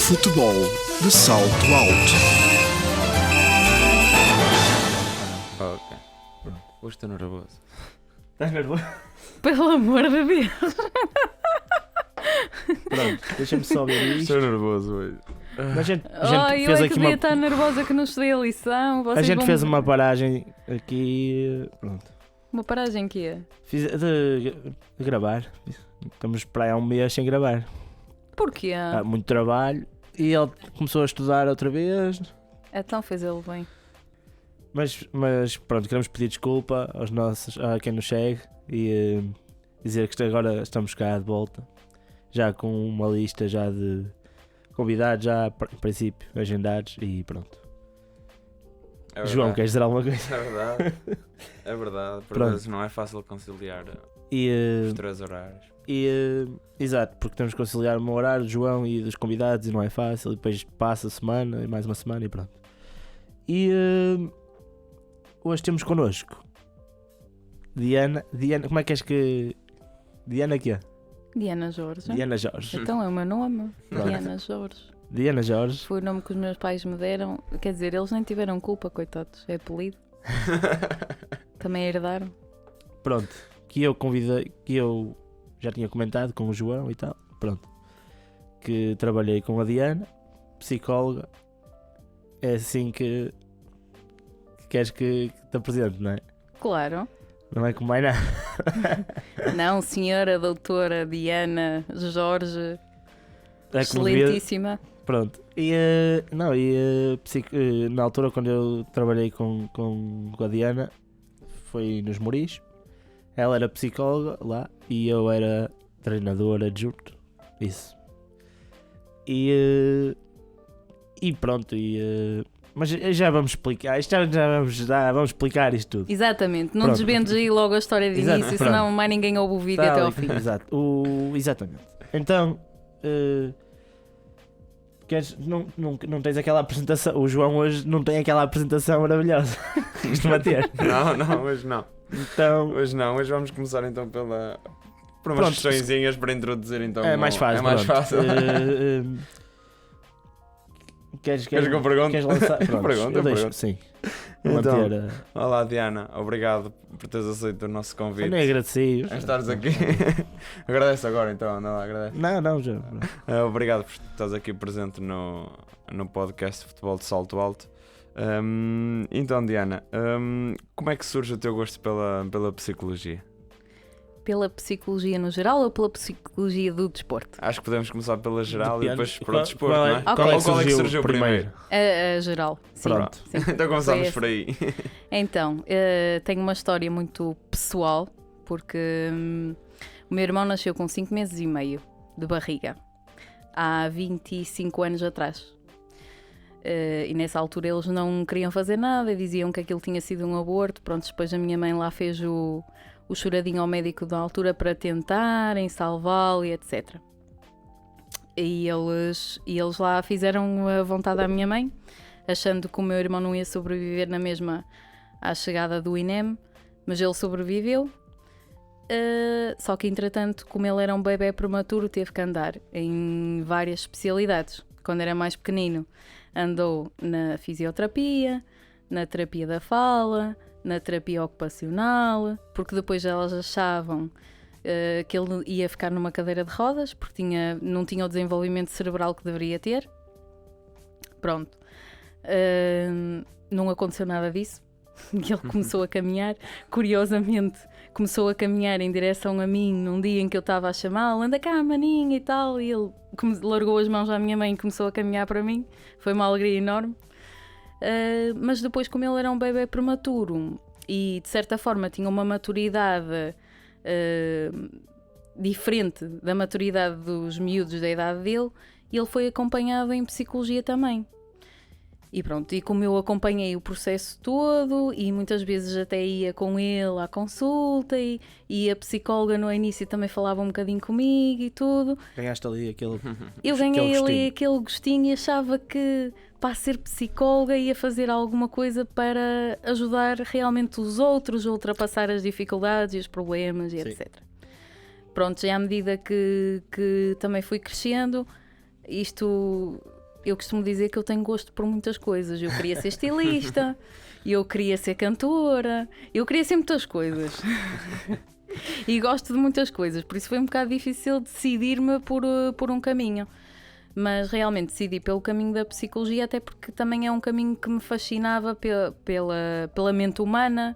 Futebol de salto alto. Ok. Hoje estou nervoso. Estás nervoso? Pelo amor de Deus. Pronto, deixa-me só ver isto. Estou nervoso hoje. A gente Eu fez é que aqui devia uma... estar nervosa que não estudei a lição. A Vocês gente vão- fez uma paragem aqui. Pronto. Uma paragem que é? De gravar. Estamos para aí há um mês sem gravar. Porquê? Há muito trabalho. E ele começou a estudar outra vez. Então fez ele bem. Mas pronto, queremos pedir desculpa a quem nos segue e dizer que agora estamos cá de volta. Já com uma lista já de convidados, já em princípio agendados e pronto. É João, verdade. queres dizer alguma coisa? É verdade. É verdade. Por Pronto. vezes não é fácil conciliar E, os 3 horários. exato, porque temos que conciliar o meu horário, do João e dos convidados e não é fácil. E depois passa a semana e mais uma semana e pronto. E hoje temos connosco Diana, como é que és que... Diana quê? Diana Jorge. Diana Jorge. Então é o meu nome. Pronto. Diana Jorge. Diana Jorge. Foi o nome que os meus pais me deram. Quer dizer, eles nem tiveram culpa, coitados. É apelido. Também herdaram. Pronto, que eu convidei, que eu já tinha comentado com o João e tal, pronto, que trabalhei com a Diana, psicóloga. É assim que queres que te apresente, não é? Claro. Não é como mais nada. Não, senhora doutora Diana Jorge. É como devia- Excelentíssima. Pronto, na altura quando eu trabalhei com a Diana, foi nos Moris. Ela era psicóloga lá e eu era treinador adjunto. Isso. E pronto, mas já vamos explicar. Vamos explicar isto tudo. Exatamente. Não Pronto. desvendes aí logo a história de Exato, início, pronto. senão mais ninguém ouve o vídeo Tá até ao ali, fim. Exato. Exatamente. Então, não tens aquela apresentação. O João hoje não tem aquela apresentação maravilhosa que costuma ter. Não, hoje não. Então, Hoje não. Hoje vamos começar então por umas Pronto. questõezinhas para introduzir então. é mais fácil. É mais pronto. fácil. Queres Queres que eu pergunte? Queres lançar? Pronto, Pergunta, eu deixo, pergunta. sim. Então, Manter Olá Diana, obrigado por teres aceito o nosso convite. nem agradecido. Em estares aqui. Agradece agora então, não agradece. Não, já. Obrigado por estares aqui presente no podcast de Futebol de Salto Alto. Então Diana, como é que surge o teu gosto pela psicologia? Pela psicologia no geral ou pela psicologia do desporto? Acho que podemos começar pela geral Depende. e depois para Qual- o desporto, qual é- não é? qual Ou é que qual é que surgiu surgiu primeiro? A geral. Sim. Pronto. Sim. Então começamos Foi por aí. Então, tenho uma história muito pessoal, porque o meu irmão nasceu com 5 meses e meio de barriga, há 25 anos atrás. E nessa altura eles não queriam fazer nada, diziam que aquilo tinha sido um aborto. Pronto, depois a minha mãe lá fez o choradinho ao médico da altura para tentarem salvá-lo e etc. E eles lá fizeram a vontade à minha mãe, achando que o meu irmão não ia sobreviver na mesma à chegada do INEM, mas ele sobreviveu. Só que entretanto, como ele era um bebê prematuro, teve que andar em várias especialidades. Quando era mais pequenino, andou na fisioterapia, na terapia da fala, na terapia ocupacional, porque depois elas achavam que ele ia ficar numa cadeira de rodas, porque não tinha o desenvolvimento cerebral que deveria ter. Pronto. Não aconteceu nada disso. E ele começou a caminhar, curiosamente, começou a caminhar em direção a mim num dia em que eu estava a chamá-lo, anda cá, maninho e tal, e ele largou as mãos à minha mãe e começou a caminhar para mim. Foi uma alegria enorme. Mas depois, como ele era um bebê prematuro e de certa forma tinha uma maturidade diferente da maturidade dos miúdos da idade dele, ele foi acompanhado em psicologia também. E pronto, e como eu acompanhei o processo todo e muitas vezes até ia com ele à consulta e a psicóloga no início também falava um bocadinho comigo e tudo, Ganhaste ali aquele. eu ganhei ali gostinho. aquele gostinho e achava que para ser psicóloga ia fazer alguma coisa para ajudar realmente os outros a ultrapassar as dificuldades e os problemas e Sim. etc. Pronto, já à medida que também fui crescendo, isto eu costumo dizer que eu tenho gosto por muitas coisas. Eu queria ser estilista, eu queria ser cantora, eu queria ser muitas coisas. E gosto de muitas coisas, por isso foi um bocado difícil decidir-me por um caminho. Mas realmente decidi pelo caminho da psicologia, até porque também é um caminho que me fascinava pela mente humana,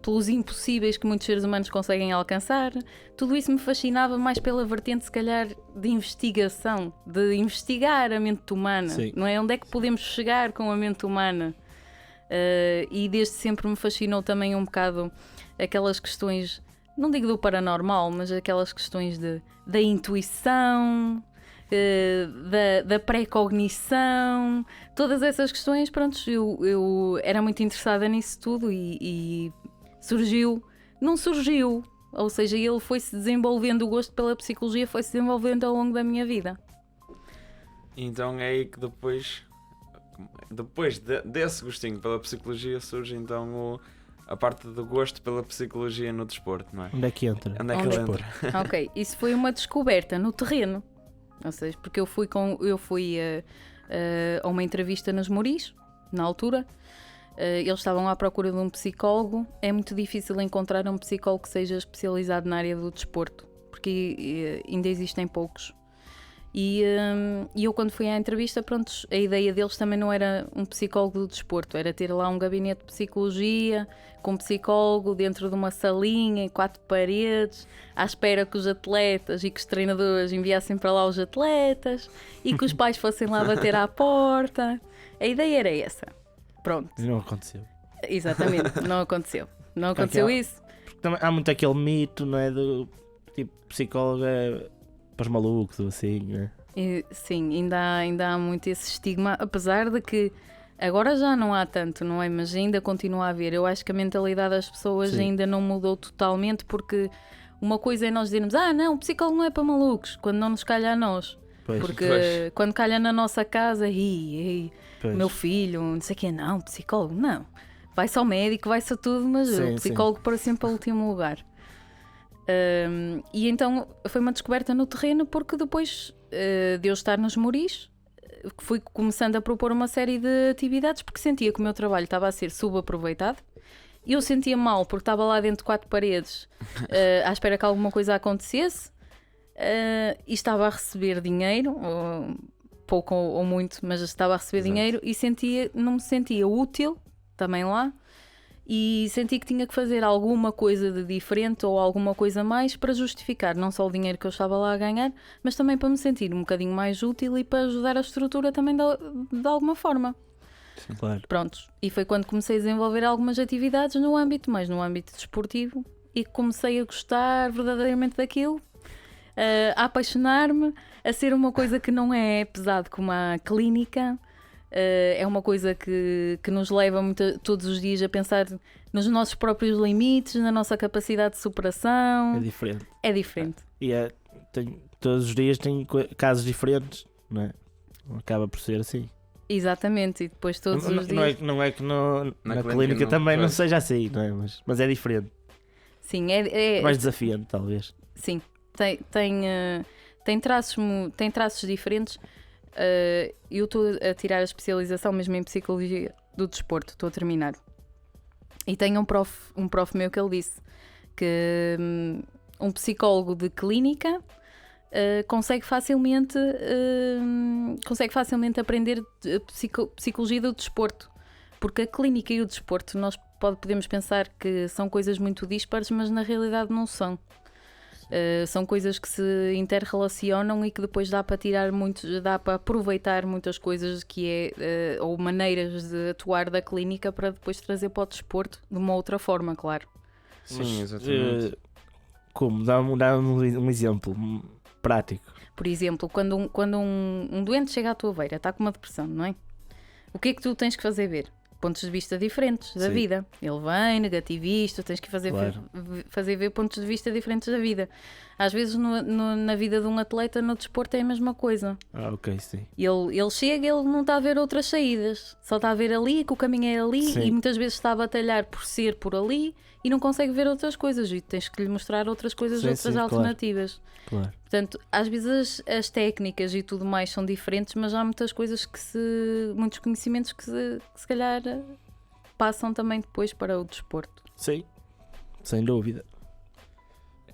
pelos impossíveis que muitos seres humanos conseguem alcançar. Tudo isso me fascinava mais pela vertente, se calhar, de investigação, de investigar a mente humana. Sim. Não é? Onde é que podemos chegar com a mente humana? E desde sempre me fascinou também um bocado aquelas questões, não digo do paranormal, mas aquelas questões da intuição, da pré-cognição, todas essas questões. Pronto, eu era muito interessada nisso tudo e não surgiu, ou seja, ele foi-se desenvolvendo, o gosto pela psicologia foi-se desenvolvendo ao longo da minha vida. Então é aí que depois desse gostinho pela psicologia surge então a parte do gosto pela psicologia no desporto, não é? Onde é que entra? Onde é que ele entra? Ok, isso foi uma descoberta no terreno, ou seja, porque eu fui a uma entrevista nos Moris, na altura. Eles estavam à procura de um psicólogo. É muito difícil encontrar um psicólogo que seja especializado na área do desporto, porque ainda existem poucos. E eu, quando fui à entrevista, pronto, a ideia deles também não era um psicólogo do desporto, era ter lá um gabinete de psicologia com um psicólogo dentro de uma salinha em 4 paredes, à espera que os atletas e que os treinadores enviassem para lá os atletas e que os pais fossem lá bater à porta. A ideia era essa. Pronto. E não aconteceu. Exatamente, não aconteceu. Não aconteceu isso. Porque também há muito aquele mito, não é? Do tipo, psicólogo é para os malucos ou assim, não é? Sim, ainda há muito esse estigma, apesar de que agora já não há tanto, não é? Mas ainda continua a haver. Eu acho que a mentalidade das pessoas Sim. ainda não mudou totalmente, porque uma coisa é nós dizermos: não, o psicólogo não é para malucos, quando não nos calha a nós. Pois, Porque Pois. quando calha na nossa casa, pois. meu filho, não sei o quê, não, psicólogo, não. Vai-se ao médico, vai-se a tudo, mas Sim, o psicólogo para sempre ao último lugar. E então foi uma descoberta no terreno, porque depois de eu estar nos Moris, fui começando a propor uma série de atividades, porque sentia que o meu trabalho estava a ser subaproveitado. E eu sentia mal, porque estava lá dentro de 4 paredes, à espera que alguma coisa acontecesse, e estava a receber dinheiro, pouco ou muito, mas estava a receber Exato. dinheiro, e não me sentia útil também lá. E senti que tinha que fazer alguma coisa de diferente ou alguma coisa mais para justificar não só o dinheiro que eu estava lá a ganhar, mas também para me sentir um bocadinho mais útil e para ajudar a estrutura também de alguma forma. Claro. Prontos. E foi quando comecei a desenvolver algumas atividades no âmbito desportivo, e comecei a gostar verdadeiramente daquilo, a apaixonar-me, a ser uma coisa que não é pesado como a clínica. É uma coisa que nos leva todos os dias a pensar nos nossos próprios limites, na nossa capacidade de superação. É diferente. É diferente. E todos os dias tem casos diferentes, não é? Acaba por ser assim. Exatamente, e depois todos os dias... Não é que na clínica clínica não, também não pois. seja assim, não é? Mas é diferente. Sim, Mais desafiante, talvez. Sim, tem traços diferentes. Eu estou a tirar a especialização mesmo em psicologia do desporto, estou a terminar. E tenho um prof meu que ele disse que um psicólogo de clínica consegue facilmente aprender psicologia do desporto, porque a clínica e o desporto nós podemos pensar que são coisas muito dispares, mas na realidade não são. São coisas que se interrelacionam e que depois dá para aproveitar muitas coisas ou maneiras de atuar da clínica para depois trazer para o desporto de uma outra forma, claro. Sim, exatamente. Como? Dá-me um exemplo prático. Por exemplo, quando um doente chega à tua beira, está com uma depressão, não é? O que é que tu tens que fazer ver? Pontos de vista diferentes da Sim. vida. Ele vem, negativista, tens que fazer ver pontos de vista diferentes da vida. Às vezes na vida de um atleta, no desporto, é a mesma coisa. Ok, sim. Ele chega, ele não está a ver outras saídas, só está a ver ali, que o caminho é ali, Sim. e muitas vezes está a batalhar por ser por ali e não consegue ver outras coisas, e tens que lhe mostrar outras coisas, Sim, outras sim, alternativas. Claro. Portanto, às vezes as técnicas e tudo mais são diferentes, mas há muitas coisas muitos conhecimentos que se calhar passam também depois para o desporto. Sim, sem dúvida.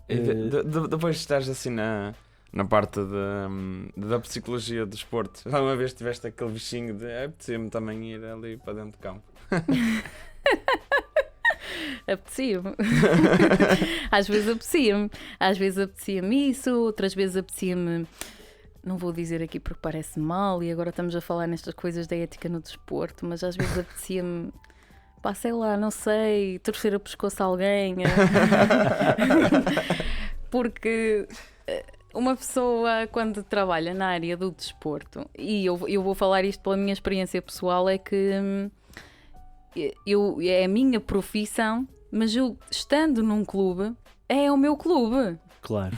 Depois de estares assim na parte da psicologia do desporto, alguma vez tiveste aquele bichinho de apetecia-me também ir ali para dentro de campo? Apetecia-me. Às vezes apetecia-me isso, outras vezes apetecia-me, não vou dizer aqui porque parece mal e agora estamos a falar nestas coisas da ética no desporto, mas às vezes apetecia-me, pá, sei lá, não sei, torcer o pescoço a alguém. Porque uma pessoa quando trabalha na área do desporto, e eu vou falar isto pela minha experiência pessoal, é que é a minha profissão, mas eu estando num clube, é o meu clube. Claro.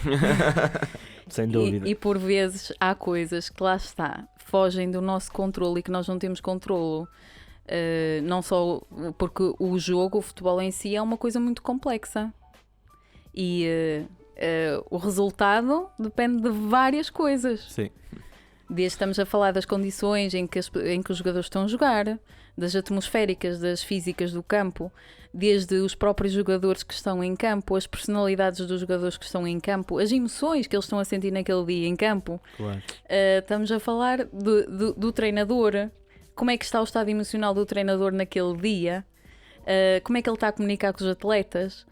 Sem dúvida. E por vezes há coisas que lá está, fogem do nosso controle e que nós não temos controlo. Não só porque o jogo, o futebol em si é uma coisa muito complexa. E o resultado depende de várias coisas. Sim. Desde estamos a falar das condições em que os jogadores estão a jogar, das atmosféricas, das físicas do campo, desde os próprios jogadores que estão em campo, as personalidades dos jogadores que estão em campo, as emoções que eles estão a sentir naquele dia em campo. Claro. Estamos a falar do treinador, como é que está o estado emocional do treinador naquele dia, como é que ele está a comunicar com os atletas,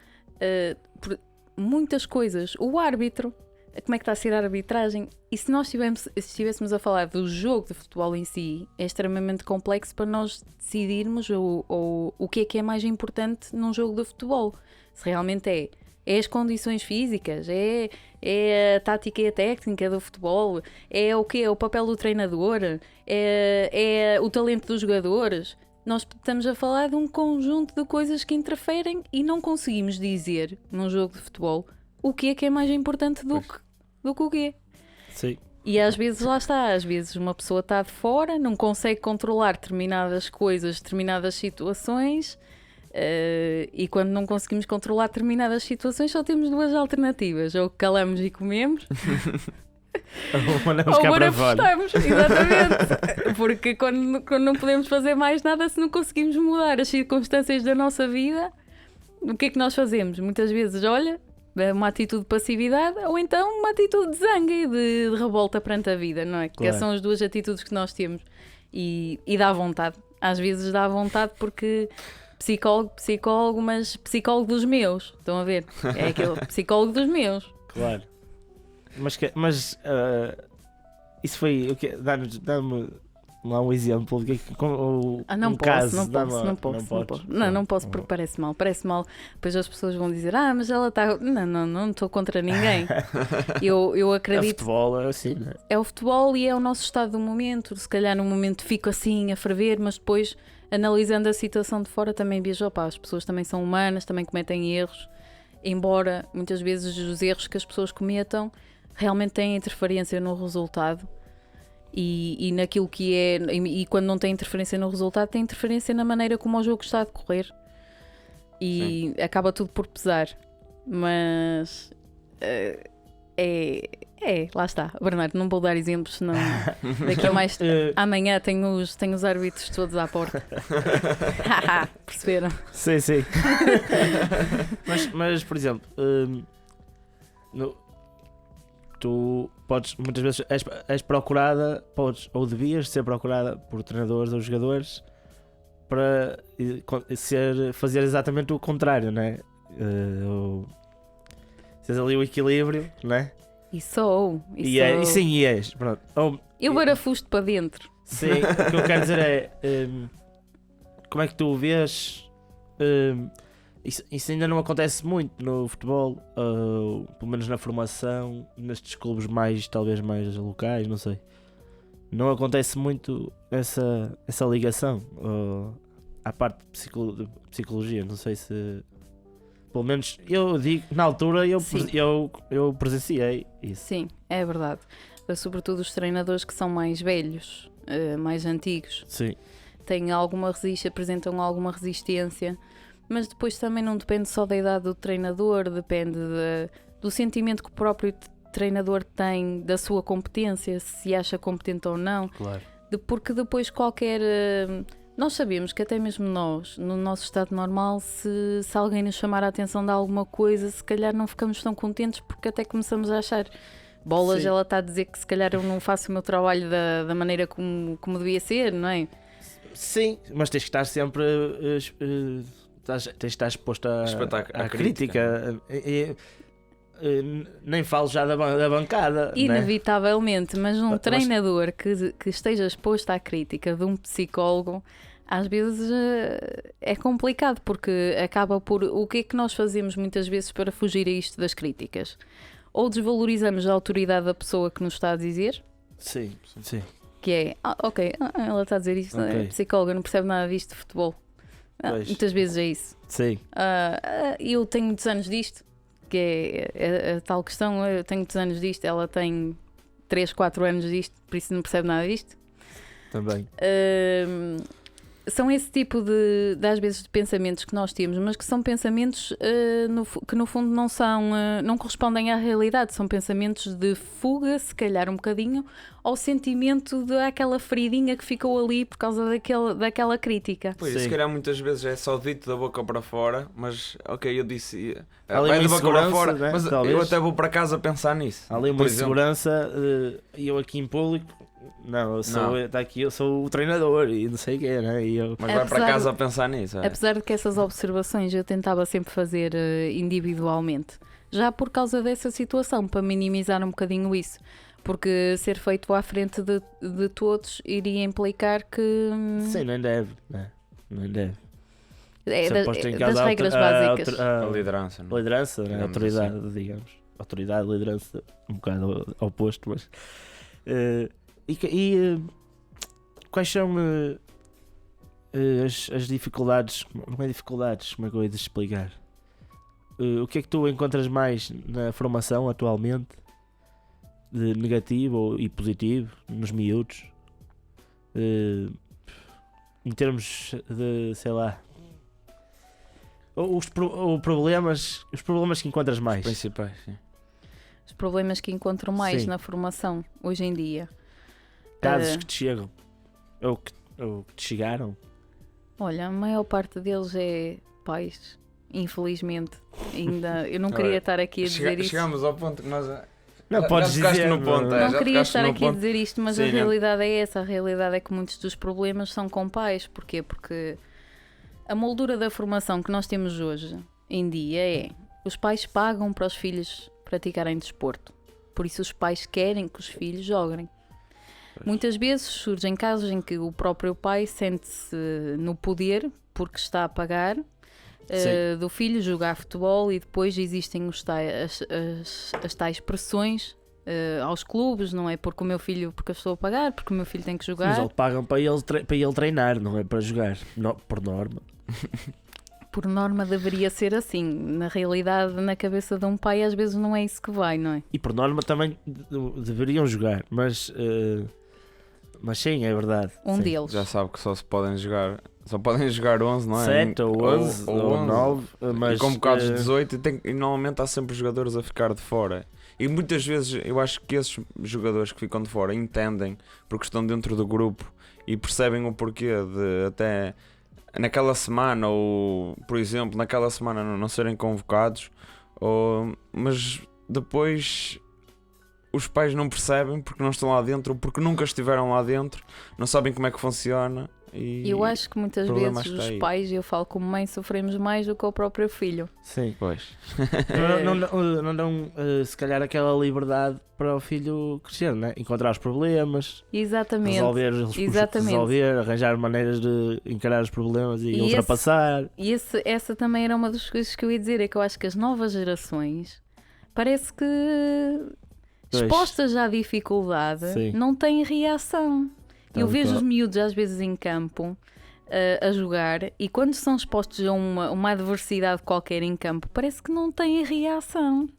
muitas coisas. O árbitro, como é que está a ser a arbitragem. E se nós estivéssemos a falar do jogo de futebol em si, é extremamente complexo para nós decidirmos o que é mais importante num jogo de futebol. Se realmente é as condições físicas, é a tática e a técnica do futebol, é o quê? É o papel do treinador, é o talento dos jogadores. Nós estamos a falar de um conjunto de coisas que interferem e não conseguimos dizer num jogo de futebol o que é mais importante do que o quê. Sim. E às vezes lá está, às vezes uma pessoa está de fora, não consegue controlar determinadas coisas, determinadas situações, e quando não conseguimos controlar determinadas situações só temos duas alternativas, ou calamos e comemos Ou manifestamos, exatamente. Porque quando não podemos fazer mais nada, se não conseguimos mudar as circunstâncias da nossa vida, o que é que nós fazemos? Muitas vezes, olha, uma atitude de passividade ou então uma atitude de zanga e de revolta perante a vida, não é? Claro. Que são as duas atitudes que nós temos e dá vontade. Às vezes dá vontade porque psicólogo, mas psicólogo dos meus, estão a ver? É aquele psicólogo dos meus. Claro. Mas isso foi o quê? Dá-me lá um exemplo. Não posso. Não posso porque parece mal. Depois as pessoas vão dizer, mas ela está. Não estou contra ninguém. Eu acredito. É futebol, é assim, né? É o futebol e é o nosso estado do momento. Se calhar no momento fico assim a ferver, mas depois, analisando a situação de fora, também vejo, as pessoas também são humanas, também cometem erros. Embora muitas vezes os erros que as pessoas cometam realmente têm interferência no resultado. E naquilo que é, e quando não tem interferência no resultado, tem interferência na maneira como o jogo está a decorrer e sim, acaba tudo por pesar, mas lá está, Bernardo, não vou dar exemplos, senão daqui a mais amanhã tenho os árbitros todos à porta. Perceberam? Sim. mas por exemplo, tu podes, muitas vezes és procurada, ou devias ser procurada por treinadores ou jogadores para fazer exatamente o contrário, não é? Seres ali o equilíbrio, não é? E sou. E és. Pronto. Eu barafusto para dentro. Sim, o que eu quero dizer é como é que tu vês? Isso ainda não acontece muito no futebol, pelo menos na formação, nestes clubes talvez mais locais, não sei. Não acontece muito essa ligação à parte de psicologia, não sei se... Pelo menos eu digo, na altura eu presenciei isso. Sim, é verdade. Sobretudo os treinadores que são mais velhos, mais antigos. Sim. Têm alguma resistência, apresentam alguma resistência. Mas depois também não depende só da idade do treinador, depende do sentimento que o próprio treinador tem da sua competência, se acha competente ou não. Claro. Porque depois qualquer... nós sabemos que até mesmo nós, no nosso estado normal, se alguém nos chamar a atenção de alguma coisa, se calhar não ficamos tão contentes porque até começamos a achar bolas, Sim. ela está a dizer que se calhar eu não faço o meu trabalho da maneira como devia ser, não é? Sim, mas tens que estar sempre. Tens que estar exposto à crítica. Nem falo já da bancada. Né? Inevitavelmente, mas um Mas- treinador que esteja exposto à crítica de um psicólogo, às vezes é complicado, porque acaba por... O que é que nós fazemos muitas vezes para fugir a isto das críticas? Ou desvalorizamos a autoridade da pessoa que nos está a dizer, Sim, sim. que é, ela está a dizer isto, é Ok. psicóloga, não percebe nada disto de futebol. Pois. Muitas vezes é isso. Sim. Eu tenho muitos anos disto, que é a tal questão, eu tenho muitos anos disto, ela tem 3, 4 anos disto, por isso não percebe nada disto. Também. São esse tipo às vezes, de pensamentos que nós temos, mas que são pensamentos que no fundo não correspondem à realidade, são pensamentos de fuga, se calhar um bocadinho, ao sentimento daquela feridinha que ficou ali por causa daquela crítica. Pois, Sim. se calhar muitas vezes é só dito da boca para fora, mas ok, eu disse Há ali vai uma da boca para insegurança, fora, né? mas Talvez. eu até vou para casa pensar nisso. Há ali uma por exemplo. insegurança e eu aqui em público. Não, tá aqui, eu sou o treinador e não sei o que, né? E eu... Mas vai para Apesar casa a pensar nisso. É. Apesar de que essas observações eu tentava sempre fazer individualmente, já por causa dessa situação, para minimizar um bocadinho isso. Porque ser feito à frente de todos iria implicar que... Sim, nem deve, né? Nem deve. É Se posto em das causa regras a básicas. A liderança. Não? liderança, né? Digamos Autoridade, digamos. Autoridade, liderança, um bocado oposto, mas. Quais são as dificuldades? Não é dificuldades, como é que eu ia te explicar? O que é que tu encontras mais na formação atualmente de negativo e positivo nos miúdos? Em termos de, sei lá, os problemas que encontras mais. Principais, sim. Os problemas que encontro mais Sim. na formação hoje em dia. Casos que te chegam ou que te chegaram. Olha, a maior parte deles é pais, infelizmente. Ainda, eu não Olha, queria estar aqui a dizer isso. Chegamos ao ponto que nós. Não Já podes tocaste dizer. no ponto, não- é. Não já queria tocaste estar no aqui a ponto. dizer isto, mas Sim, a não. realidade é essa. A realidade é que muitos dos problemas são com pais. Porquê? Porque a moldura da formação que nós temos hoje em dia é: os pais pagam para os filhos praticarem desporto. Por isso os pais querem que os filhos joguem. Muitas vezes surgem casos em que o próprio pai sente-se no poder, porque está a pagar, do filho jogar futebol, e depois existem as tais pressões aos clubes, não é? Porque eu estou a pagar, porque o meu filho tem que Mas jogar. eles pagam para ele treinar, não é para jogar. Por norma. Por norma deveria ser assim. Na realidade, na cabeça de um pai, às vezes não é isso que vai, não é? E por norma também deveriam jogar, mas sim, é verdade. Um Sim. deles. Já sabe que só podem jogar 11, não é? 7 ou 11 ou 11. 9, mas E convocados 18 e normalmente há sempre jogadores a ficar de fora. E muitas vezes eu acho que esses jogadores que ficam de fora entendem porque estão dentro do grupo e percebem o porquê de até naquela semana ou, por exemplo, naquela semana não serem convocados, mas depois os pais não percebem porque não estão lá dentro ou porque nunca estiveram lá dentro, não sabem como é que funciona. E Eu acho que muitas problema vezes está os aí. pais, eu falo como mãe, sofremos mais do que o próprio filho. sim. Pois. Não dão se calhar aquela liberdade para o filho crescer, né? Encontrar os problemas, Exatamente. resolver, arranjar maneiras de encarar os problemas e ultrapassar. E essa também era uma das coisas que eu ia dizer, é que eu acho que as novas gerações parece que Pois. expostas à dificuldade Sim. não têm reação. Eu Tal vejo qual. os miúdos às vezes em campo a jogar, e quando são expostos a uma adversidade qualquer em campo, parece que não têm reação.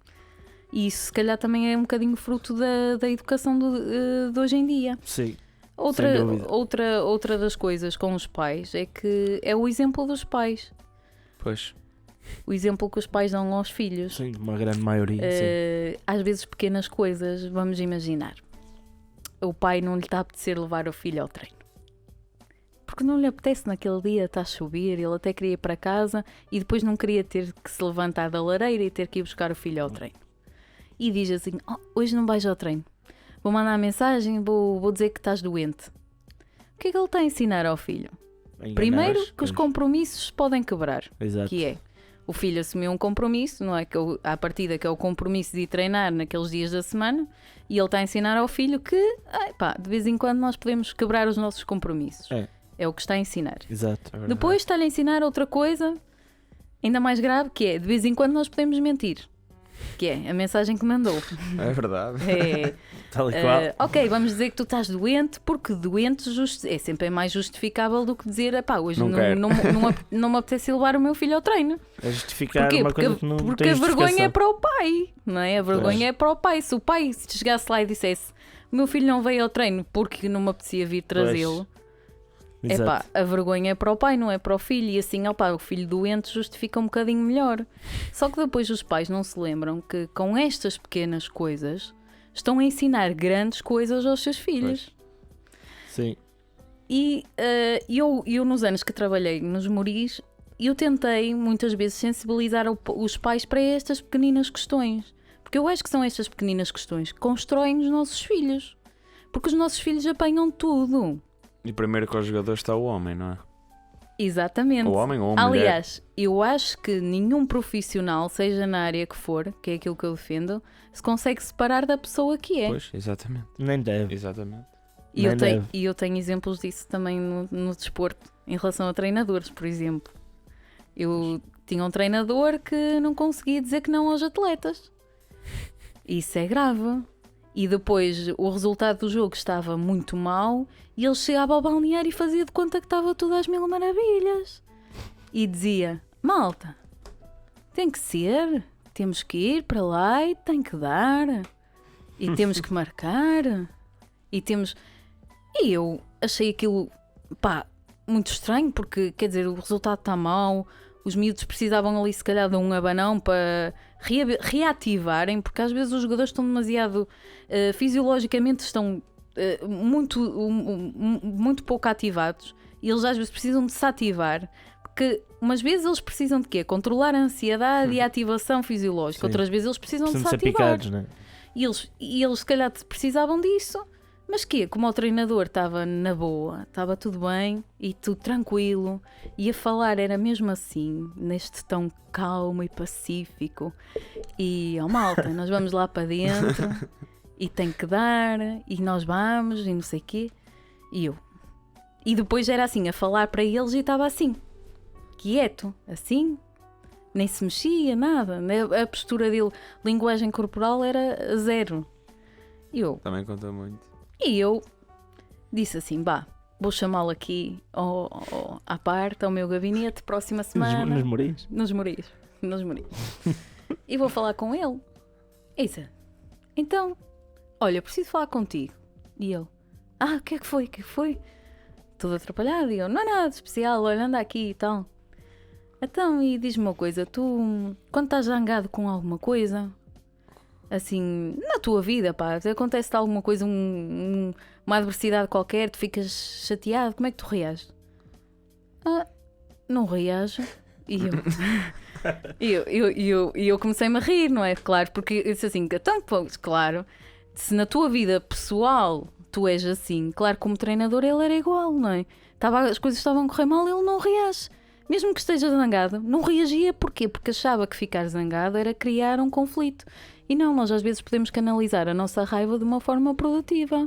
E isso se calhar também é um bocadinho fruto da educação de hoje em dia. Sim. Sem dúvida. Outra das coisas com os pais é que é o exemplo dos pais. Pois. o exemplo que os pais dão aos filhos. Sim, uma grande maioria. Sim. Às vezes pequenas coisas, vamos imaginar. O pai não lhe está a apetecer levar o filho ao treino. Porque não lhe apetece naquele dia, está a chover, ele até queria ir para casa e depois não queria ter que se levantar da lareira e ter que ir buscar o filho ao treino. E diz assim, hoje não vais ao treino. Vou mandar uma mensagem, vou dizer que estás doente. O que é que ele está a ensinar ao filho? Primeiro, que os compromissos podem quebrar. Exato. Que é, o filho assumiu um compromisso, não é? À partida que é o compromisso de ir treinar naqueles dias da semana, e ele está a ensinar ao filho que, de vez em quando nós podemos quebrar os nossos compromissos. É o que está a ensinar. Exato. Depois está-lhe a ensinar outra coisa, ainda mais grave, que é, de vez em quando nós podemos mentir. Que é a mensagem que mandou. É verdade. Tal e qual. Ok, vamos dizer que tu estás doente, porque doente é sempre mais justificável do que dizer hoje não me apetece levar o meu filho ao treino. É justificar Porquê? uma coisa que não porque tem a vergonha é justificação. para o pai, não é? A vergonha é para o pai. Se o pai chegasse lá e dissesse o meu filho não veio ao treino porque não me apetecia vir trazê-lo, Exato. a vergonha é para o pai, não é para o filho. E assim, o filho doente justifica um bocadinho melhor. Só que depois os pais não se lembram que com estas pequenas coisas estão a ensinar grandes coisas aos seus filhos. Sim. E eu nos anos que trabalhei nos Moris, eu tentei muitas vezes sensibilizar os pais para estas pequeninas questões. Porque eu acho que são estas pequeninas questões que constroem os nossos filhos. Porque os nossos filhos apanham tudo. E primeiro com o jogador está o homem, não é? Exatamente. O homem ou a mulher. Aliás, eu acho que nenhum profissional, seja na área que for, que é aquilo que eu defendo, se consegue separar da pessoa que é. Pois, exatamente. Nem deve. Exatamente. E eu tenho exemplos disso também no desporto, em relação a treinadores, por exemplo. Eu tinha um treinador que não conseguia dizer que não aos atletas. Isso é grave. E depois o resultado do jogo estava muito mau e ele chegava ao balneário e fazia de conta que estava tudo às mil maravilhas. E dizia, malta, tem que ser, temos que ir para lá e tem que dar. E temos que marcar. E eu achei aquilo, muito estranho, porque, quer dizer, o resultado está mau, os miúdos precisavam ali se calhar de um abanão para reativarem, porque às vezes os jogadores estão demasiado, fisiologicamente estão muito pouco ativados, e eles às vezes precisam de se ativar, porque umas vezes eles precisam de quê? Controlar a ansiedade e a ativação fisiológica. Sim. Outras vezes eles precisam de se ser ativar. picados, né? E eles se calhar precisavam disso. Mas como o treinador estava na boa, estava tudo bem e tudo tranquilo, e a falar era mesmo assim, neste tão calmo e pacífico, e malta, nós vamos lá para dentro e tem que dar, e nós vamos, e não sei o quê, e depois era assim, a falar para eles e estava assim, quieto, assim, nem se mexia, nada, a postura dele, linguagem corporal era zero. Também conta muito. E eu disse assim, vou chamá-lo aqui à parte, ao meu gabinete, próxima semana. Nos Moris? Nos Moris. E vou falar com ele. Isa, então, olha, preciso falar contigo. E ele, o que é que foi? O que é que foi? Todo atrapalhado. E eu, não é nada de especial, olha, anda aqui e tal. Então, e diz-me uma coisa, tu, quando estás zangado com alguma coisa, assim, na tua vida, acontece-te alguma coisa, uma adversidade qualquer, tu ficas chateado, como é que tu reages? Não reajo. E eu comecei-me a rir, não é? Claro, porque eu disse assim, claro, se na tua vida pessoal tu és assim, claro, como treinador ele era igual, não é? As coisas estavam a correr mal, ele não reage. Mesmo que esteja zangado, não reagia. Porquê? Porque achava que ficar zangado era criar um conflito. E não, nós às vezes podemos canalizar a nossa raiva de uma forma produtiva.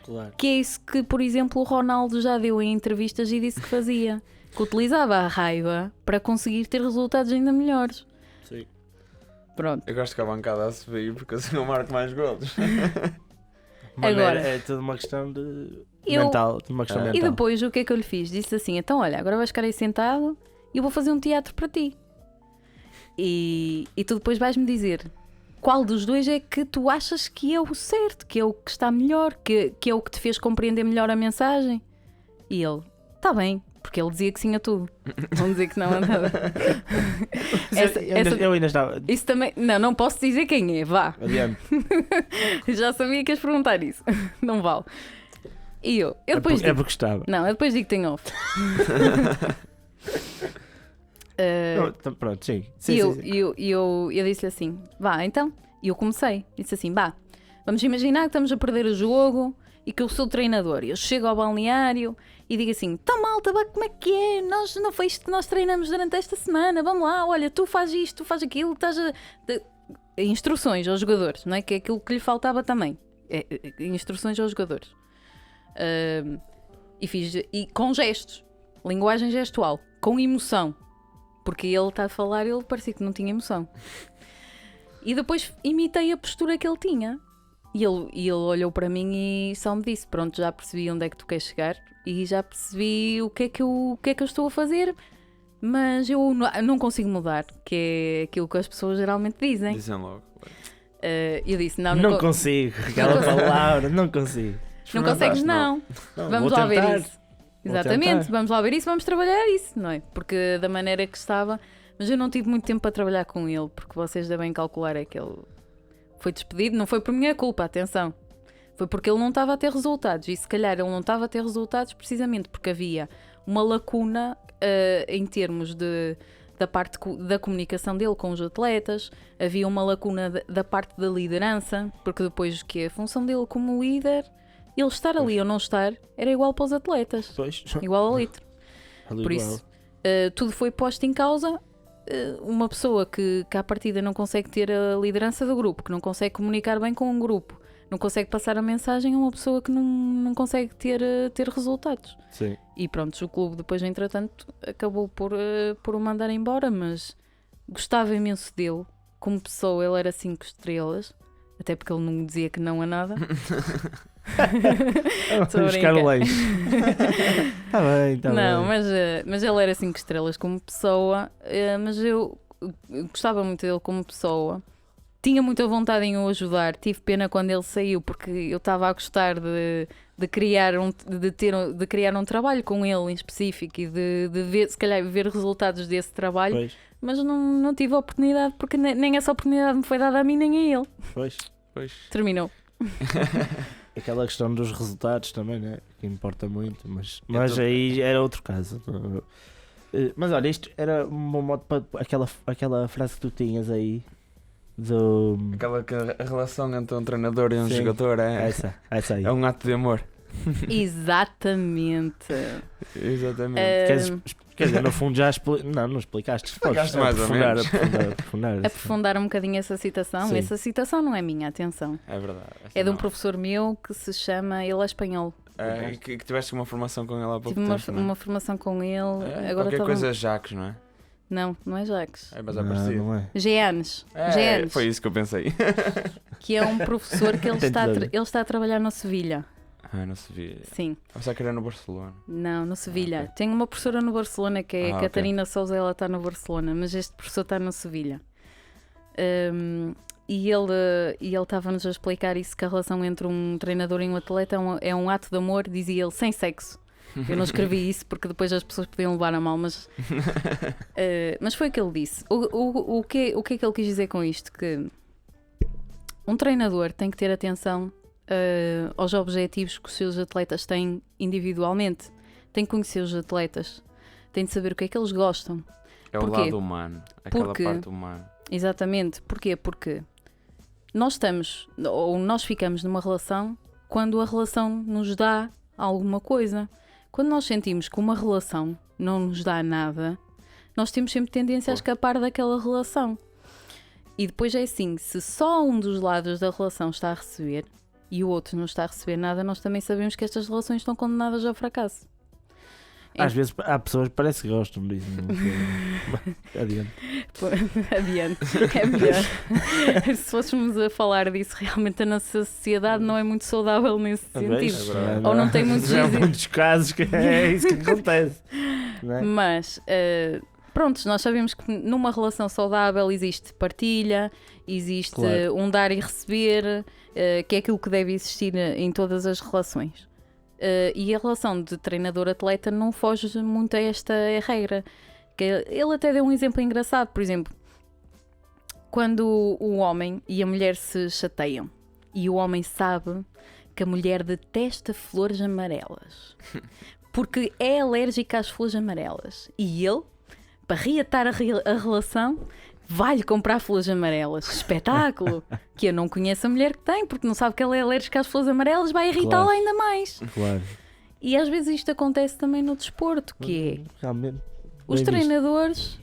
Claro. Que é isso que, por exemplo, o Ronaldo já deu em entrevistas e disse que fazia. Que utilizava a raiva para conseguir ter resultados ainda melhores. Sim. Pronto. Eu gosto que a bancada a subir porque assim eu marco mais golos. Agora, é tudo uma questão de mental. Uma questão mental. E depois o que é que eu lhe fiz? Disse assim, então olha, agora vais ficar aí sentado e eu vou fazer um teatro para ti. E tu depois vais-me dizer qual dos dois é que tu achas que é o certo, que é o que está melhor, que é o que te fez compreender melhor a mensagem. E ele, está bem, Porque ele dizia que sim a tudo. Vão dizer que não a nada. Eu ainda estava. Isso também. Não posso dizer quem é, vá. Adiante. Já sabia que ias perguntar isso. Não vale. E eu depois digo. Porque estava. Não, eu depois digo que tenho off. Não, pronto, sim. E eu disse-lhe assim: vá, então. E eu comecei. Disse assim: vá, vamos imaginar que estamos a perder o jogo e que eu sou treinador. Eu chego ao balneário e digo assim: tá malta, como é que é? Não foi isto que nós treinamos durante esta semana? Vamos lá, olha, tu faz isto, tu faz aquilo, estás a. Instruções aos jogadores, não é? Que é aquilo que lhe faltava também. Instruções aos jogadores. E com gestos, linguagem gestual, com emoção. Porque ele está a falar, ele parecia que não tinha emoção. E depois imitei a postura que ele tinha. E ele olhou para mim e só me disse: pronto, já percebi onde é que tu queres chegar e já percebi o que é que eu estou a fazer, mas eu não consigo mudar, que é aquilo que as pessoas geralmente dizem. Dizem logo. Eu disse: não consigo, aquela palavra, não consigo. Não consegues, não. Vamos lá ver isso. Vou Exatamente, tentar. vamos lá ver isso, vamos trabalhar isso, não é? Porque da maneira que estava, mas eu não tive muito tempo para trabalhar com ele, porque vocês devem calcular é que ele foi despedido, não foi por minha culpa, atenção. Foi porque ele não estava a ter resultados, e se calhar ele não estava a ter resultados precisamente porque havia uma lacuna em termos da parte da comunicação dele com os atletas, havia uma lacuna da parte da liderança, porque depois que a função dele como líder, ele estar ali ou não estar, era igual para os atletas, Pois. igual ao litro. Por isso, tudo foi posto em causa. Uma pessoa que à partida não consegue ter a liderança do grupo, que não consegue comunicar bem com um grupo, não consegue passar a mensagem, é uma pessoa que não consegue ter resultados. Sim. E pronto, o clube depois, entretanto, acabou por o mandar embora, mas gostava imenso dele. Como pessoa, ele era 5 estrelas, até porque ele não dizia que não a nada. Estou a buscar o brincar. leite. Está bem, está bem. Não, mas ele era 5 estrelas como pessoa, mas eu gostava muito dele como pessoa. Tinha muita vontade em o ajudar. Tive pena quando ele saiu, porque eu estava a gostar de criar um trabalho com ele em específico e de ver, se calhar, ver resultados desse trabalho. Pois, Mas não tive a oportunidade, porque nem essa oportunidade me foi dada a mim nem a ele. pois. Terminou. Aquela questão dos resultados também, né? Que importa muito, mas Então- aí era outro caso. Mas olha, isto era um bom modo para aquela frase que tu tinhas aí do. Aquela que a relação entre um treinador e um Sim. jogador Essa aí. é um ato de amor. Exatamente. Exatamente. Quer dizer, no fundo já não explicaste. Explicaste Podes mais ou menos. aprofundar. Aprofundar um bocadinho essa citação. Sim. Essa citação não é minha, atenção. É verdade. É de um Não. professor meu que se chama, ele é espanhol. É, que tiveste uma formação com ele há pouco Tive tempo, não é? uma formação com ele. É, Agora qualquer estava- coisa Jacques, não é? Não é Jacques. É, mas é parecido. Não é. Jeanes. É, Jeanes, foi isso que eu pensei. que é um professor que ele está, Tento ver. ele está a trabalhar no Sevilha. Não se via. Sim, Eu só queria no Barcelona. não, no Sevilha. ok. Tenho uma professora no Barcelona que é a Ok. Catarina Souza, ela está no Barcelona, mas este professor está no Sevilha. E ele estava-nos a explicar isso, que a relação entre um treinador e um atleta é um ato de amor, dizia ele, sem sexo. Eu não escrevi isso porque depois as pessoas podiam levar a mal, mas foi o que ele disse. O que é que ele quis dizer com isto? Que um treinador tem que ter atenção aos objetivos que os seus atletas têm individualmente. Tem que conhecer os atletas, tem de saber o que é que eles gostam. É o Porquê? lado humano. Aquela Porque- parte humana. Exatamente. Porquê? Porque nós ficamos numa relação quando a relação nos dá alguma coisa. Quando nós sentimos que uma relação não nos dá nada, nós temos sempre tendência a escapar daquela relação. E depois é assim, se só um dos lados da relação está a receber e o outro não está a receber nada, nós também sabemos que estas relações estão condenadas ao fracasso. Às vezes há pessoas que parece que gostam disso. Não sei. Adiante. Adiante, é melhor. Se fôssemos a falar disso, realmente a nossa sociedade não é muito saudável nesse Talvez. sentido. É verdade. Ou não tem muitos Já há exemplos. muitos casos que é isso que acontece. Não é? Mas, pronto, nós sabemos que numa relação saudável existe partilha, existe Claro. um dar e receber, que é aquilo que deve existir em todas as relações. E a relação de treinador-atleta não foge muito a esta regra. Ele até deu um exemplo engraçado, por exemplo, quando o homem e a mulher se chateiam e o homem sabe que a mulher detesta flores amarelas porque é alérgica às flores amarelas e ele, para reatar a relação, vai-lhe comprar flores amarelas. Espetáculo! Que eu não conheço a mulher que tem, porque não sabe que ela é alérgica às flores amarelas, vai irritá-la Claro. ainda mais. Claro. E às vezes isto acontece também no desporto, que é Realmente. os bem visto. treinadores,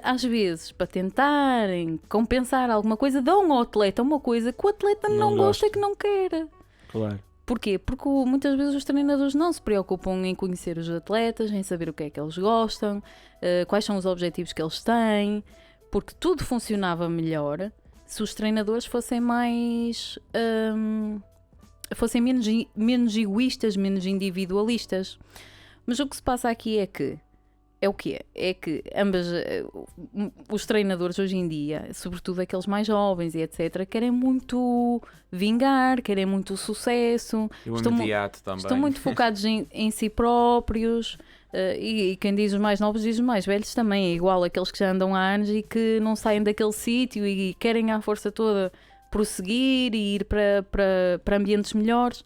às vezes, para tentarem compensar alguma coisa, dão ao atleta uma coisa que o atleta não gosta e que não quer. Claro. Porquê? Porque muitas vezes os treinadores não se preocupam em conhecer os atletas, em saber o que é que eles gostam, quais são os objetivos que eles têm, porque tudo funcionava melhor se os treinadores fossem mais... fossem menos egoístas, menos individualistas. Mas o que se passa aqui é que é o quê? É que os treinadores hoje em dia, sobretudo aqueles mais jovens e etc., querem muito vingar, querem muito sucesso, E o imediato também. estão muito focados em si próprios. E quem diz os mais novos diz os mais velhos também, é igual aqueles que já andam há anos e que não saem daquele sítio e querem à força toda prosseguir e ir para ambientes melhores.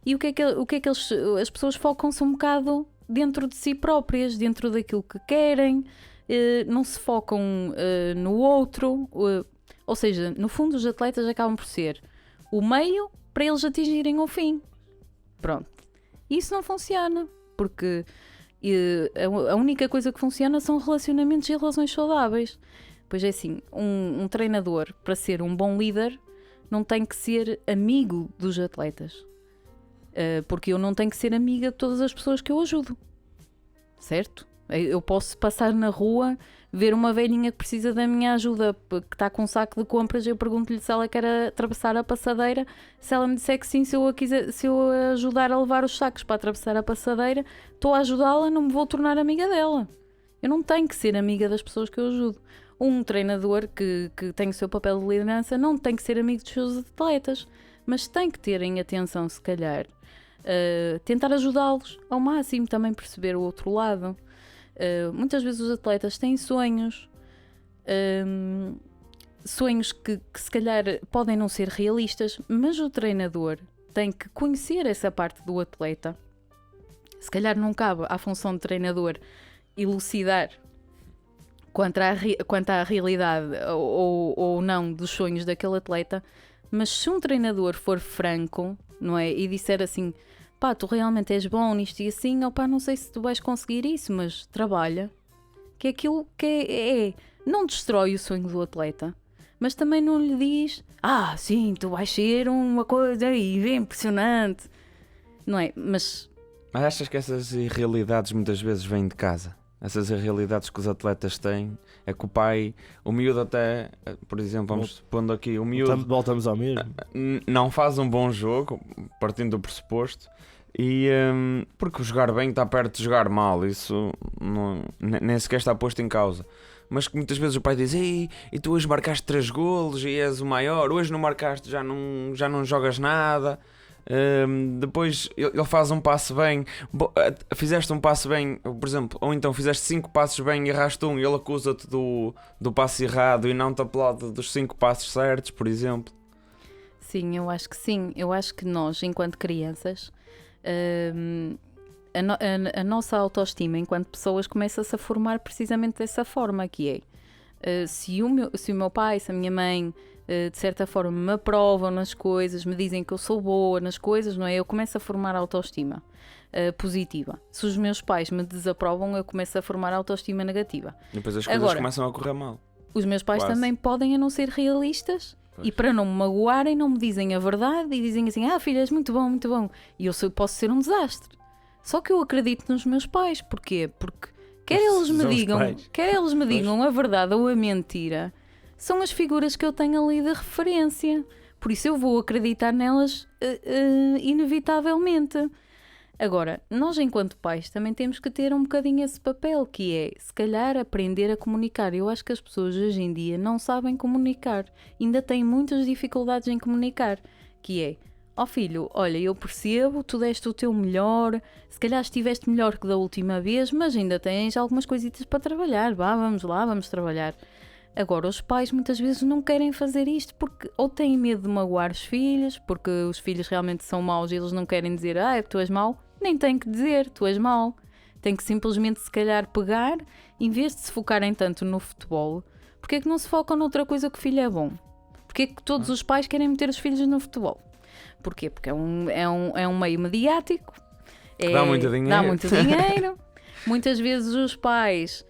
E o que é que as pessoas focam-se um bocado dentro de si próprias, dentro daquilo que querem, não se focam no outro, ou seja, no fundo os atletas acabam por ser o meio para eles atingirem o fim. Pronto. Isso não funciona, porque a única coisa que funciona são relacionamentos e relações saudáveis. Pois é assim, um treinador, para ser um bom líder, não tem que ser amigo dos atletas. Porque eu não tenho que ser amiga de todas as pessoas que eu ajudo. Certo? Eu posso passar na rua, ver uma velhinha que precisa da minha ajuda, que está com um saco de compras, eu pergunto-lhe se ela quer atravessar a passadeira. Se ela me disser que sim, se eu a ajudar a levar os sacos para atravessar a passadeira, estou a ajudá-la, não me vou tornar amiga dela. Eu não tenho que ser amiga das pessoas que eu ajudo. Um treinador que tem o seu papel de liderança não tem que ser amigo dos seus atletas, mas tem que terem atenção, se calhar, tentar ajudá-los ao máximo, também perceber o outro lado. Muitas vezes os atletas têm sonhos, sonhos que se calhar podem não ser realistas, mas o treinador tem que conhecer essa parte do atleta. Se calhar não cabe à função de treinador elucidar quanto à realidade ou não dos sonhos daquele atleta, mas se um treinador for franco, não é, e disser assim: pá, tu realmente és bom nisto e assim, ou pá, não sei se tu vais conseguir isso, mas trabalha, que é aquilo que não destrói o sonho do atleta, mas também não lhe diz: ah, sim, tu vais ser uma coisa impressionante, não é? Mas achas que essas irrealidades muitas vezes vêm de casa? Essas irrealidades que os atletas têm, é que o miúdo até, por exemplo, vamos pondo aqui, o miúdo Voltamos ao mesmo. não faz um bom jogo, partindo do pressuposto, e porque jogar bem está perto de jogar mal, isso nem sequer está posto em causa. Mas que muitas vezes o pai diz: e tu hoje marcaste 3 golos e és o maior, hoje não marcaste, já não jogas nada. Depois ele faz um passe bem, fizeste um passe bem, por exemplo, ou então fizeste 5 passos bem e erraste um, e ele acusa-te do passe errado e não te aplaude dos 5 passos certos, por exemplo. sim, eu acho que sim. Eu acho que nós, enquanto crianças, a nossa autoestima enquanto pessoas começa-se a formar precisamente dessa forma, que é se o meu pai, se a minha mãe de certa forma me aprovam nas coisas, me dizem que eu sou boa nas coisas, não é? Eu começo a formar autoestima positiva. Se os meus pais me desaprovam, eu começo a formar autoestima negativa. E depois as coisas Agora, começam a correr mal. Os meus pais Quase. também podem a não ser realistas. Pois. E para não me magoarem, não me dizem a verdade e dizem assim: ah, filha, és muito bom, muito bom. E eu posso ser um desastre. Só que eu acredito nos meus pais. Porquê? Porque quer eles me digam a verdade ou a mentira, são as figuras que eu tenho ali de referência. Por isso eu vou acreditar nelas inevitavelmente. Agora, nós enquanto pais também temos que ter um bocadinho esse papel, que é, se calhar, aprender a comunicar. Eu acho que as pessoas hoje em dia não sabem comunicar. Ainda têm muitas dificuldades em comunicar. Que é: ó filho, olha, eu percebo, tu deste o teu melhor, se calhar estiveste melhor que da última vez, mas ainda tens algumas coisitas para trabalhar, vá, vamos lá, vamos trabalhar. Agora, os pais muitas vezes não querem fazer isto porque ou têm medo de magoar os filhos, porque os filhos realmente são maus e eles não querem dizer, tu és mau, nem têm que dizer, tu és mau. Tem que simplesmente, se calhar, pegar, em vez de se focarem tanto no futebol, porque é que não se focam noutra coisa que o filho é bom? Porque é que todos os pais querem meter os filhos no futebol? Porquê? Porque é um meio mediático, Dá muito dinheiro. Dá muito dinheiro. Muitas vezes os pais,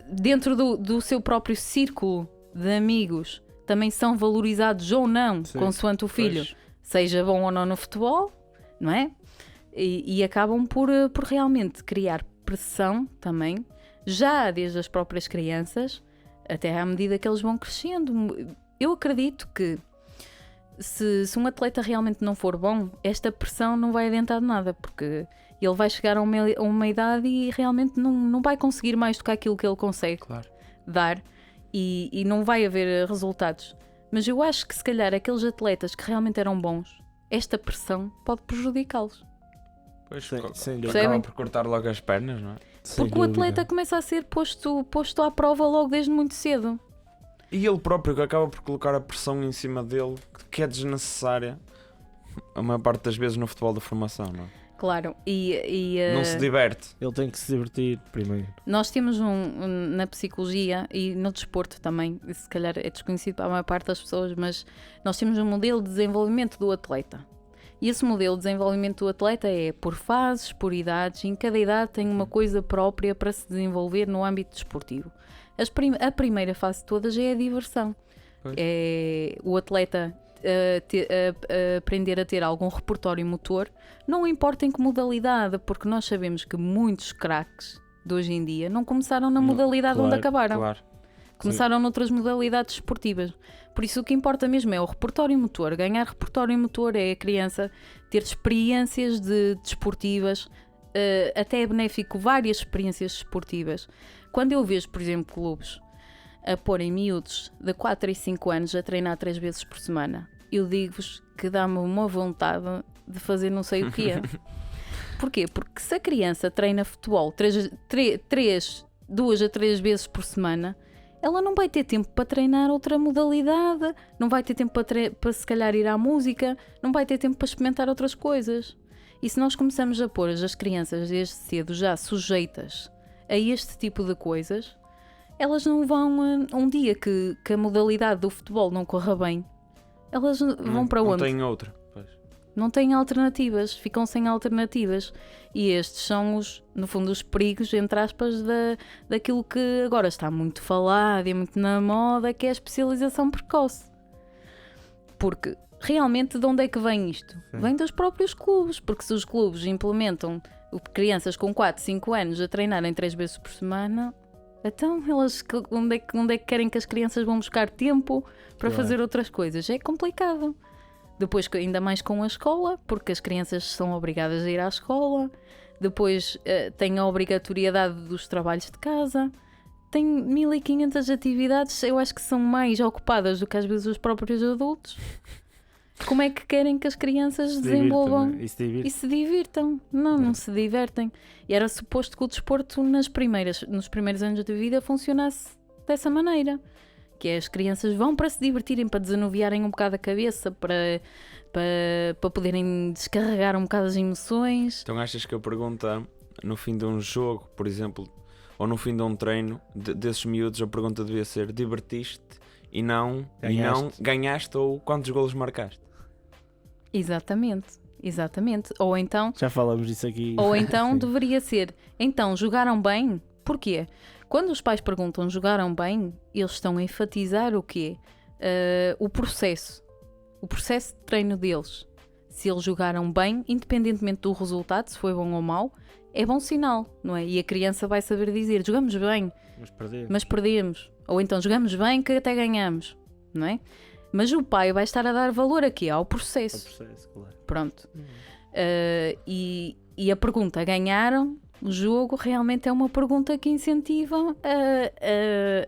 dentro do seu próprio círculo de amigos, também são valorizados ou não, Sim, consoante o filho, pois. seja bom ou não no futebol, não é? E acabam por realmente criar pressão também, já desde as próprias crianças, até à medida que eles vão crescendo. Eu acredito que se um atleta realmente não for bom, esta pressão não vai adiantar de nada, porque ele vai chegar a uma idade e realmente não vai conseguir mais do que aquilo que ele consegue Claro. dar e não vai haver resultados. Mas eu acho que se calhar aqueles atletas que realmente eram bons, esta pressão pode prejudicá-los. Pois, Sem dúvida. acaba Percebem? por cortar logo as pernas, não é? Sem Porque o dúvida. atleta começa a ser posto à prova logo desde muito cedo. E ele próprio que acaba por colocar a pressão em cima dele, que é desnecessária, a maior parte das vezes no futebol de formação, não é? Claro, Não se diverte. Ele tem que se divertir primeiro. nós temos na psicologia e no desporto também, se calhar é desconhecido para a maior parte das pessoas, mas nós temos um modelo de desenvolvimento do atleta. E esse modelo de desenvolvimento do atleta é por fases, por idades, e em cada idade tem uma coisa própria para se desenvolver no âmbito desportivo. A primeira fase de todas é a diversão. Pois. É o atleta aprender a ter algum repertório motor, não importa em que modalidade, porque nós sabemos que muitos craques de hoje em dia não começaram na modalidade claro, onde acabaram. Claro. Começaram noutras modalidades esportivas. Por isso o que importa mesmo é o repertório motor. Ganhar repertório motor é a criança ter experiências desportivas, até é benéfico várias experiências desportivas. Quando eu vejo, por exemplo, clubes a porem miúdos de 4 e 5 anos a treinar 3 vezes por semana, eu digo-vos que dá-me uma vontade de fazer não sei o que é. Porquê? Porque se a criança treina futebol 2 a 3 vezes por semana, ela não vai ter tempo para treinar outra modalidade, não vai ter tempo para se calhar ir à música, não vai ter tempo para experimentar outras coisas. E se nós começamos a pôr as crianças desde cedo já sujeitas a este tipo de coisas, elas não vão, um dia que a modalidade do futebol não corra bem, elas vão para onde? Não tem outra. Pois. Não têm alternativas, ficam sem alternativas. E estes são, no fundo, os perigos, entre aspas, daquilo que agora está muito falado e muito na moda, que é a especialização precoce. Porque, realmente, de onde é que vem isto? Sim. Vem dos próprios clubes, porque se os clubes implementam crianças com 4, 5 anos a treinarem 3 vezes por semana, então elas, onde é que querem que as crianças vão buscar tempo para Claro. fazer outras coisas? É complicado. Depois, ainda mais com a escola, porque as crianças são obrigadas a ir à escola. Depois tem a obrigatoriedade dos trabalhos de casa. Tem 1500 atividades, eu acho que são mais ocupadas do que às vezes os próprios adultos. Como é que querem que as crianças Se desenvolvam divirtam, né? E se divirtam. e se divirtam? Não se divertem. E era suposto que o desporto nos primeiros anos de vida funcionasse dessa maneira. Que é, as crianças vão para se divertirem, para desanuviarem um bocado a cabeça, para poderem descarregar um bocado as emoções. Então achas que a pergunta no fim de um jogo, por exemplo, ou no fim de um treino desses miúdos, a pergunta devia ser: divertiste e não ganhaste ou quantos golos marcaste? Exatamente. Ou então Já falamos disso aqui. Sim. deveria ser: então, jogaram bem? Porquê? Quando os pais perguntam jogaram bem, eles estão a enfatizar o quê? O processo de treino deles. Se eles jogaram bem, independentemente do resultado, se foi bom ou mau, é bom sinal, não é? E a criança vai saber dizer: jogamos bem, mas perdemos. Ou então jogamos bem que até ganhamos, não é? Mas o pai vai estar a dar valor aqui ao processo. Claro. Pronto. E a pergunta: ganharam? O jogo realmente é uma pergunta que incentiva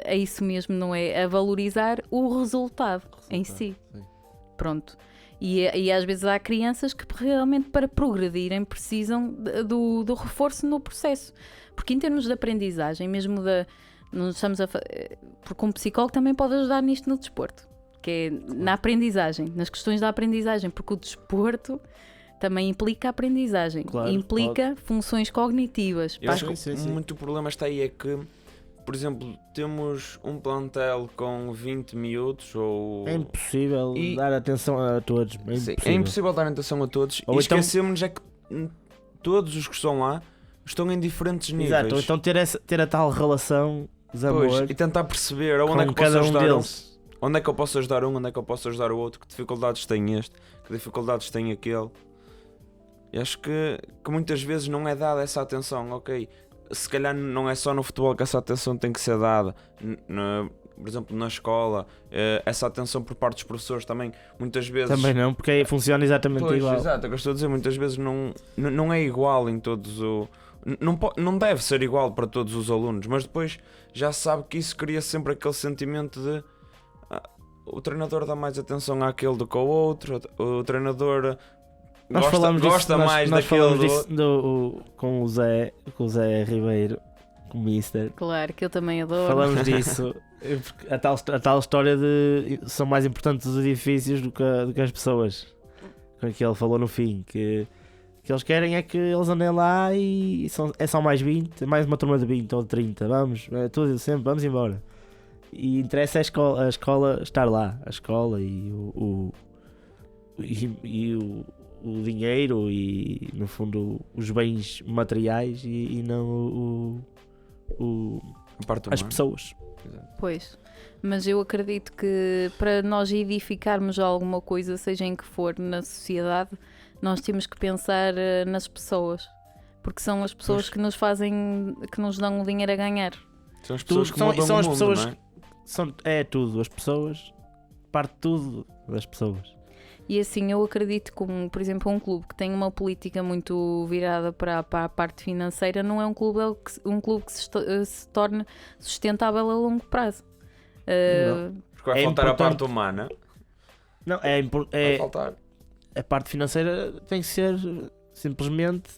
a isso mesmo, não é? A valorizar o resultado em si. Sim. Pronto. E às vezes há crianças que realmente para progredirem precisam do reforço no processo. Porque em termos de aprendizagem, mesmo não estamos porque um psicólogo também pode ajudar nisto no desporto, que é na aprendizagem, nas questões da aprendizagem, porque o desporto também implica aprendizagem, Claro, implica funções cognitivas. Eu acho que Sim, sim. muito problema está aí é que, por exemplo, temos um plantel com 20 miúdos ou... É impossível E- dar atenção a todos. É Sim, impossível. é impossível dar atenção a todos Ou e então- esquecemos é que todos os que estão lá estão em diferentes níveis. Exato, ou então ter a tal relação de amor Pois, e tentar perceber onde é que com posso cada um ajudar deles. onde é que eu posso ajudar onde é que eu posso ajudar o outro, que dificuldades tem este, que dificuldades tem aquele. E acho que muitas vezes não é dada essa atenção, ok? Se calhar não é só no futebol que essa atenção tem que ser dada, por exemplo, na escola, essa atenção por parte dos professores também, muitas vezes... Também não, porque aí funciona exatamente Pois, igual. exato, é o que eu estou a dizer, muitas vezes não é igual em todos não deve ser igual para todos os alunos, mas depois já se sabe que isso cria sempre aquele sentimento de o treinador dá mais atenção àquele do que ao outro, o treinador gosta mais nós daquele falamos do disso com o Zé Ribeiro, com o Mister. Claro, que eu também adoro. Falamos disso. A tal história de são mais importantes os edifícios do que as pessoas. Que ele falou no fim. Que eles querem é que eles andem lá e é só mais 20, mais uma turma de 20 ou de 30. Vamos, é tudo sempre, vamos embora. E interessa a escola estar lá. A escola e o dinheiro e, no fundo, os bens materiais e não a parte as humana. pessoas. Pois, mas eu acredito que para nós edificarmos alguma coisa, seja em que for na sociedade, nós temos que pensar nas pessoas, porque são as pessoas que nos fazem, que nos dão o dinheiro a ganhar. São as pessoas que mudam são o as mundo, pessoas não é? É tudo, as pessoas, parte tudo das pessoas. E assim, eu acredito que, por exemplo, um clube que tem uma política muito virada para a parte financeira não é um clube que se torne sustentável a longo prazo. Porque vai É faltar a importante. parte humana. Não, Vai faltar. a parte financeira tem que ser simplesmente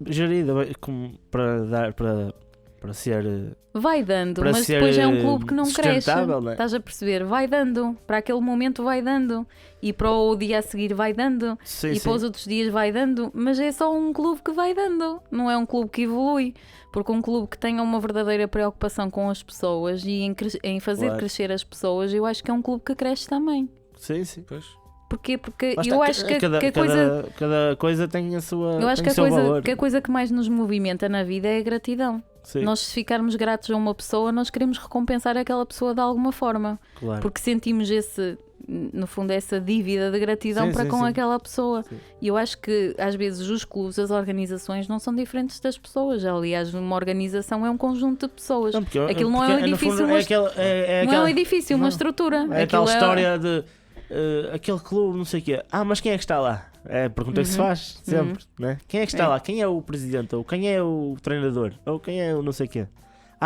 gerida como para ser Vai dando, para mas ser, depois é um clube que não cresce. sustentável, não é? Estás a perceber? Vai dando. Para aquele momento vai dando. E para o dia a seguir vai dando. Sim, E sim. para os outros dias vai dando. Mas é só um clube que vai dando. Não é um clube que evolui. Porque um clube que tenha uma verdadeira preocupação com as pessoas e em fazer Claro. crescer as pessoas, eu acho que é um clube que cresce também. Sim, sim. Pois. Porquê? Porque Lá está, eu acho que cada, a coisa... cada coisa tem a sua Eu acho tem que o seu valor. a coisa que mais nos movimenta na vida é a gratidão. Sim, Nós, se ficarmos gratos a uma pessoa, nós queremos recompensar aquela pessoa de alguma forma. claro. Porque sentimos no fundo, essa dívida de gratidão Sim, para sim, com sim. aquela pessoa. Sim. E eu acho que, às vezes, os clubes, as organizações não são diferentes das pessoas. Aliás, uma organização é um conjunto de pessoas. Não, porque, Aquilo não é um porque, no edifício, fundo, uma é não é um edifício, uma não. estrutura. É tal Aquilo história de aquele clube, não sei o quê. Mas quem é que está lá? É a pergunta que se Uhum. faz sempre, né? Quem é que está É. lá? Quem é o presidente? Ou quem é o treinador? Ou quem é o não sei o quê?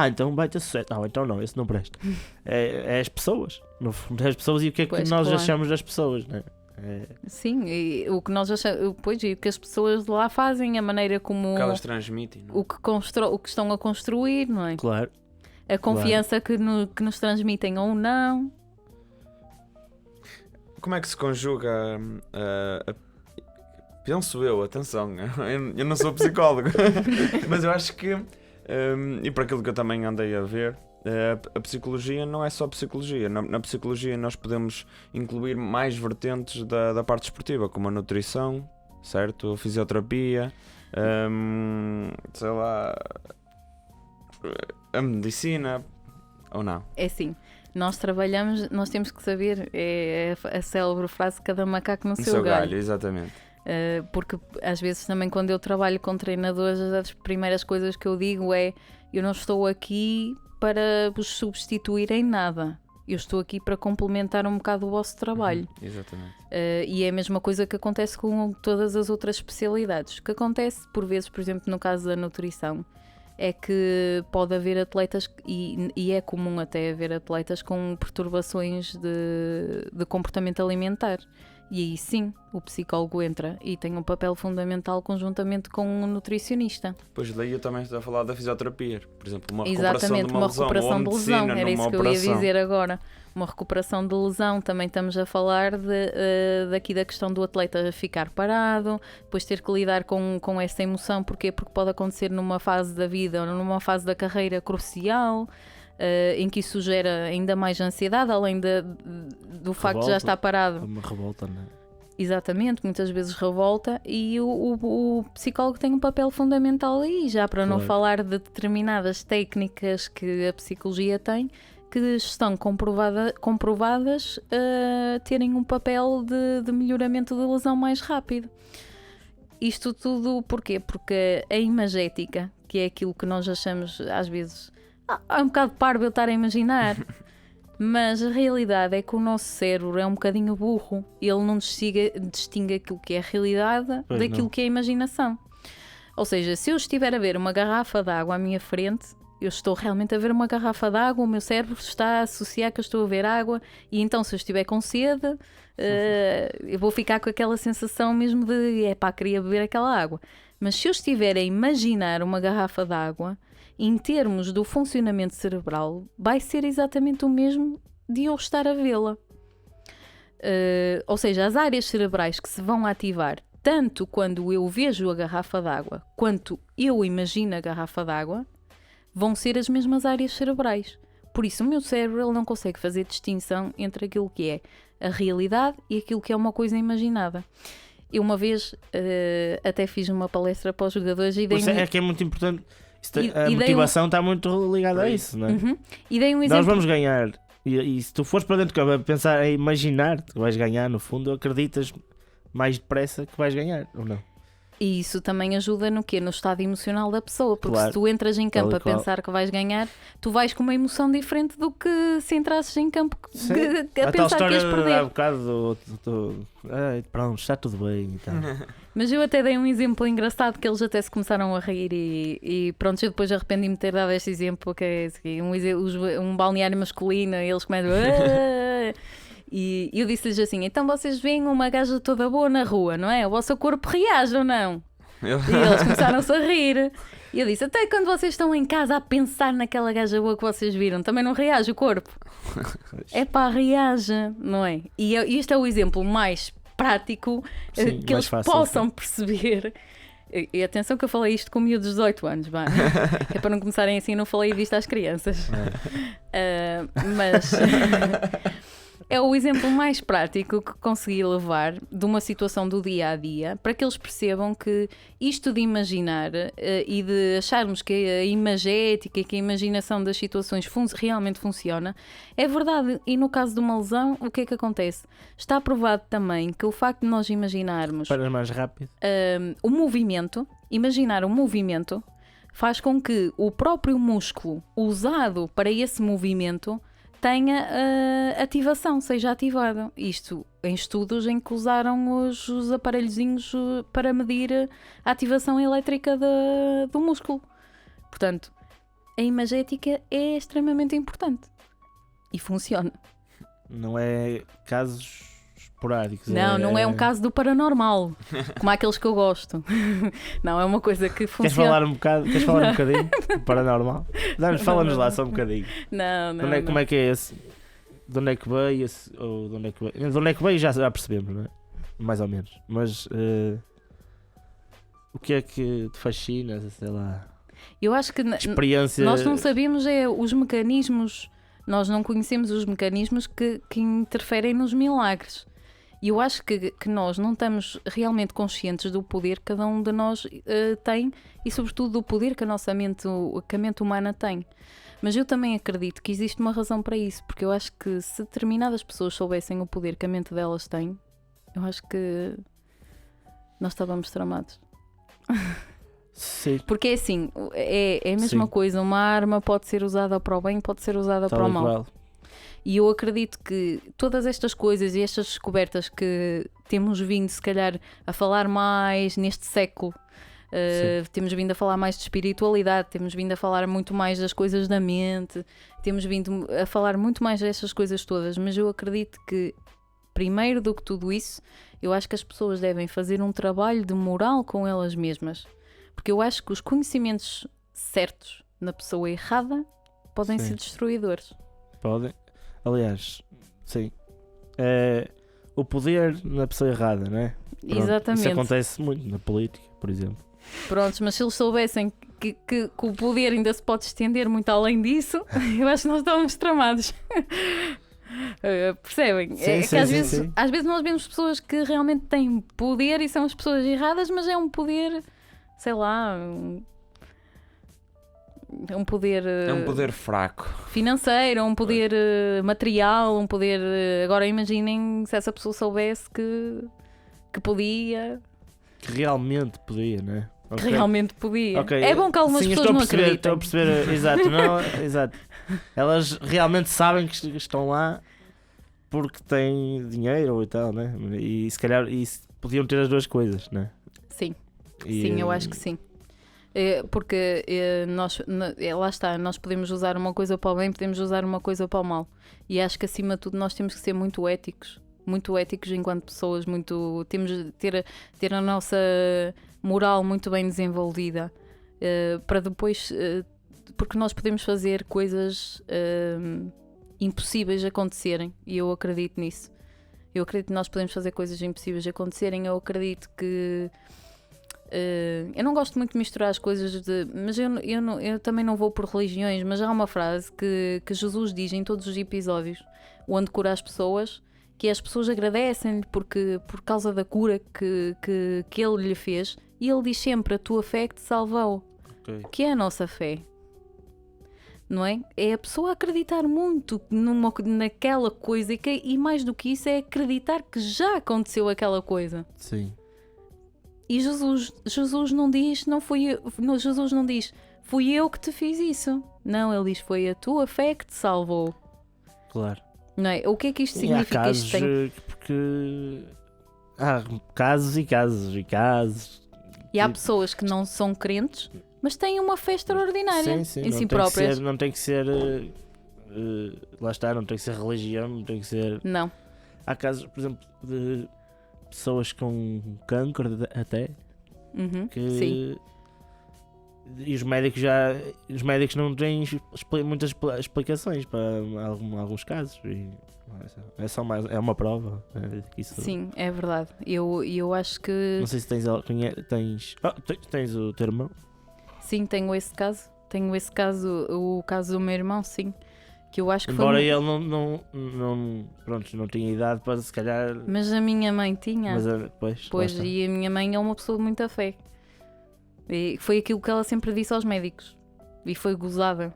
Então vai ter sucesso. Não, então não, esse não presta. É as pessoas. No fundo, é as pessoas e o que é que Pois, nós claro. achamos das pessoas, né? Sim, e o que nós achamos, pois, e o que as pessoas lá fazem, a maneira como Que elas transmitem. Não é? o que estão a construir, não é? Claro. A confiança que nos transmitem ou não. Como é que se conjuga penso eu, atenção, eu não sou psicólogo, mas eu acho que, e por aquilo que eu também andei a ver, a psicologia não é só psicologia. Na psicologia nós podemos incluir mais vertentes da parte esportiva, como a nutrição, certo? A fisioterapia, sei lá, a medicina, ou não? É assim, nós trabalhamos, nós temos que saber, é a célebre frase, cada macaco no No seu galho. exatamente. Porque às vezes também quando eu trabalho com treinadores, as primeiras coisas que eu digo é: eu não estou aqui para vos substituir em nada, eu estou aqui para complementar um bocado o vosso trabalho. Exatamente. E é a mesma coisa que acontece com todas as outras especialidades. O que acontece por vezes, por exemplo, no caso da nutrição, é que pode haver atletas, e é comum até haver atletas com perturbações de comportamento alimentar. E aí sim, o psicólogo entra e tem um papel fundamental conjuntamente com um nutricionista. Pois daí eu também estou a falar da fisioterapia. Por exemplo, uma recuperação Exatamente, de uma uma lesão, recuperação ou de lesão, medicina era isso numa que eu ia operação. dizer agora. Uma recuperação de lesão, também estamos a falar daqui da questão do atleta ficar parado, depois ter que lidar com essa emoção, porquê? Porque pode acontecer numa fase da vida ou numa fase da carreira crucial, em que isso gera ainda mais ansiedade, além do facto de já estar parado. Uma revolta, não é? Exatamente, muitas vezes revolta, e o psicólogo tem um papel fundamental aí, já para não Claro. falar de determinadas técnicas que a psicologia tem, que estão comprovadas terem um papel de melhoramento da lesão mais rápido. Isto tudo porquê? Porque a imagética, que é aquilo que nós achamos às vezes, é um bocado parvo eu estar a imaginar, mas a realidade é que o nosso cérebro é um bocadinho burro. Ele não distingue aquilo que é realidade Pois daquilo não. que é imaginação. Ou seja, se eu estiver a ver uma garrafa de água à minha frente, eu estou realmente a ver uma garrafa de água, o meu cérebro está a associar que eu estou a ver água, e então se eu estiver com sede, eu vou ficar com aquela sensação mesmo de queria beber aquela água. Mas se eu estiver a imaginar uma garrafa de água, em termos do funcionamento cerebral, vai ser exatamente o mesmo de eu estar a vê-la. Ou seja, as áreas cerebrais que se vão ativar tanto quando eu vejo a garrafa d'água quanto eu imagino a garrafa d'água vão ser as mesmas áreas cerebrais. Por isso o meu cérebro ele não consegue fazer distinção entre aquilo que é a realidade e aquilo que é uma coisa imaginada. Eu uma vez até fiz uma palestra para os jogadores e dei Isso é que é muito importante. E A dei motivação está muito ligada a isso, não é? Uhum. E dei um Nós exemplo. vamos ganhar. E se tu fores para dentro de campo a pensar, a imaginar que vais ganhar, no fundo, acreditas mais depressa que vais ganhar, ou não? E isso também ajuda no quê? No estado emocional da pessoa, porque Claro. se tu entras em campo Tal e a qual. pensar que vais ganhar, tu vais com uma emoção diferente do que se entrasses em campo Sim. a A tal pensar que história ias há perder. bocado pronto, está tudo bem e tal. Mas eu até dei um exemplo engraçado que eles até se começaram a rir e pronto, eu depois arrependi-me de ter dado este exemplo, que é assim, um balneário masculino, e eles começam e eu disse-lhes assim, então vocês veem uma gaja toda boa na rua, não é? O vosso corpo reage ou não? E eles começaram-se a rir. E eu disse, até quando vocês estão em casa a pensar naquela gaja boa que vocês viram, também não reage o corpo? É pá, reage, não é? E este é o exemplo mais prático Sim, que mais eles fácil, possam perceber. E atenção que eu falei isto com miúdos de 18 anos, vá. É para não começarem assim, não falei disto às crianças. Mas é o exemplo mais prático que consegui levar de uma situação do dia a dia para que eles percebam que isto de imaginar e de acharmos que a imagética e que a imaginação das situações realmente funciona é verdade. E no caso de uma lesão, o que é que acontece? Está provado também que o facto de nós imaginarmos Para mais rápido. o movimento, imaginar o movimento, faz com que o próprio músculo usado para esse movimento tenha ativação, seja ativado. Isto em estudos em que usaram os aparelhozinhos para medir a ativação elétrica do músculo. Portanto, a imagética é extremamente importante e funciona. Não é casos esporádicos. Não é um caso do paranormal, como aqueles que eu gosto. Não, é uma coisa que Queres funciona. falar um bocadinho do paranormal? Fala-nos lá só um bocadinho. Não. Como é que é esse? De onde é que veio esse? Ou de onde é que veio já percebemos, não é? Mais ou menos. Mas o que é que te fascina? Sei lá. Eu acho que Experiência. nós não sabemos os mecanismos, nós não conhecemos os mecanismos que interferem nos milagres. E eu acho que nós não estamos realmente conscientes do poder que cada um de nós tem e, sobretudo, do poder que a mente humana tem. Mas eu também acredito que existe uma razão para isso, porque eu acho que se determinadas pessoas soubessem o poder que a mente delas tem, eu acho que nós estávamos tramados. Sim. Porque é assim, é a mesma Sim. coisa, uma arma pode ser usada para o bem, pode ser usada Tal para o e mal. qual. E eu acredito que todas estas coisas e estas descobertas que temos vindo, se calhar, a falar mais neste século, temos vindo a falar mais de espiritualidade, temos vindo a falar muito mais das coisas da mente, temos vindo a falar muito mais destas coisas todas, mas eu acredito que primeiro do que tudo isso, eu acho que as pessoas devem fazer um trabalho de moral com elas mesmas. Porque eu acho que os conhecimentos certos na pessoa errada podem Sim. ser destruidores. Podem. Aliás, sim. O poder na pessoa errada, não é? Pronto, Exatamente. Isso acontece muito na política, por exemplo. Prontos, mas se eles soubessem que o poder ainda se pode estender muito além disso, eu acho que nós estávamos tramados. Percebem? Sim, É sim, que às sim, vezes, sim. às vezes nós vemos pessoas que realmente têm poder e são as pessoas erradas, mas é um poder, sei lá, um poder, É um poder fraco. financeiro, um poder material, um poder. Agora imaginem se essa pessoa soubesse que podia, Que realmente podia, não é? que Ok. realmente podia. Ok. É bom que algumas Sim, eu pessoas não estou acreditem. a perceber, exato, não, exato. Elas realmente sabem que estão lá porque têm dinheiro e tal, né? E se calhar podiam ter as duas coisas, né? Sim. E, Sim, eu acho que sim. Porque lá está, nós podemos usar uma coisa para o bem, podemos usar uma coisa para o mal. E acho que acima de tudo nós temos que ser muito éticos enquanto pessoas, temos de ter a nossa moral muito bem desenvolvida, para depois, porque nós podemos fazer coisas impossíveis acontecerem, e eu acredito nisso. Eu acredito que nós podemos fazer coisas impossíveis acontecerem. Eu acredito que eu não gosto muito de misturar as coisas, mas eu também não vou por religiões, mas há uma frase que Jesus diz em todos os episódios onde cura as pessoas, que as pessoas agradecem-lhe por causa da cura que ele lhe fez, e ele diz sempre: a tua fé que te salvou. Ok. O que é a nossa fé? Não é? É a pessoa acreditar muito naquela coisa e mais do que isso é acreditar que já aconteceu aquela coisa. Sim. E Jesus não diz, Jesus não diz, fui eu que te fiz isso. Não, ele diz, foi a tua fé que te salvou. Claro. Não é? O que é que isto E há significa? casos, Isto tem... porque há casos e casos e casos. E há pessoas que não são crentes, mas têm uma fé extraordinária Sim, em não si tem que próprias. ser- não tem que ser. Lá está, não tem que ser religião, não tem que ser. Não. Há casos, por exemplo, de pessoas com câncer até Uhum. que. Sim. E os médicos não têm muitas explicações para alguns casos. E é só mais. É uma prova. Isso. Sim, é verdade. Eu acho que... Não sei se tens. Tens o teu irmão. Sim, tenho esse caso. O caso do meu irmão, sim. Que eu acho que Embora foi... ele não tinha idade para se calhar. Mas a minha mãe tinha. Mas depois. lá Pois, está. e a minha mãe é uma pessoa de muita fé. E foi aquilo que ela sempre disse aos médicos. E foi gozada.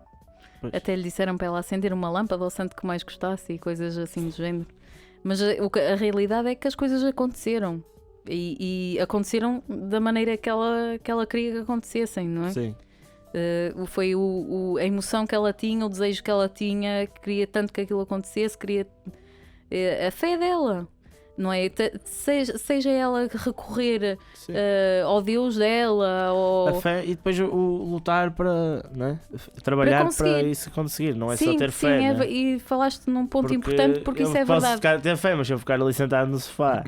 Pois. Até lhe disseram para ela acender uma lâmpada ao santo que mais gostasse e coisas assim do género. Mas a realidade é que as coisas aconteceram. E aconteceram da maneira que ela queria que acontecessem, não é? Sim. Foi a emoção que ela tinha, o desejo que ela tinha, queria tanto que aquilo acontecesse, queria a fé dela, não é? Seja ela recorrer Sim. ao Deus dela, ou... A fé e depois o lutar para, não é? Trabalhar conseguir. para isso conseguir, não é sim, só ter sim, fé. Né? e falaste num ponto importante, porque isso é eu posso verdade. ter fé, mas se eu ficar ali sentado no sofá,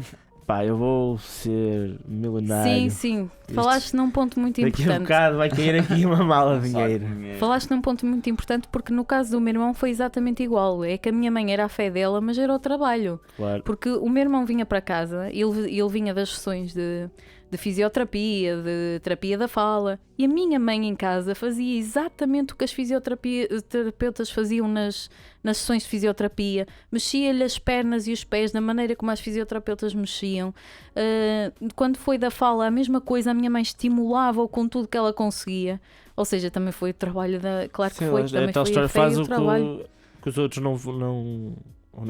pá, eu vou ser milionário. Sim, falaste num ponto muito Daqui a importante. bocado vai cair aqui uma mala de dinheiro. Falaste num ponto muito importante, porque no caso do meu irmão foi exatamente igual. É que a minha mãe era a fé dela, mas era o trabalho. Claro. Porque o meu irmão vinha para casa, ele vinha das sessões de fisioterapia, de terapia da fala, e a minha mãe em casa fazia exatamente o que as fisioterapeutas faziam nas sessões de fisioterapia. Mexia-lhe as pernas e os pés da maneira como as fisioterapeutas mexiam. Quando foi da fala, a mesma coisa, a minha mãe estimulava-o com tudo que ela conseguia. Ou seja, também foi o trabalho da... Claro que Sim, foi, também a tal foi história a fé faz e o o trabalho. que os outros não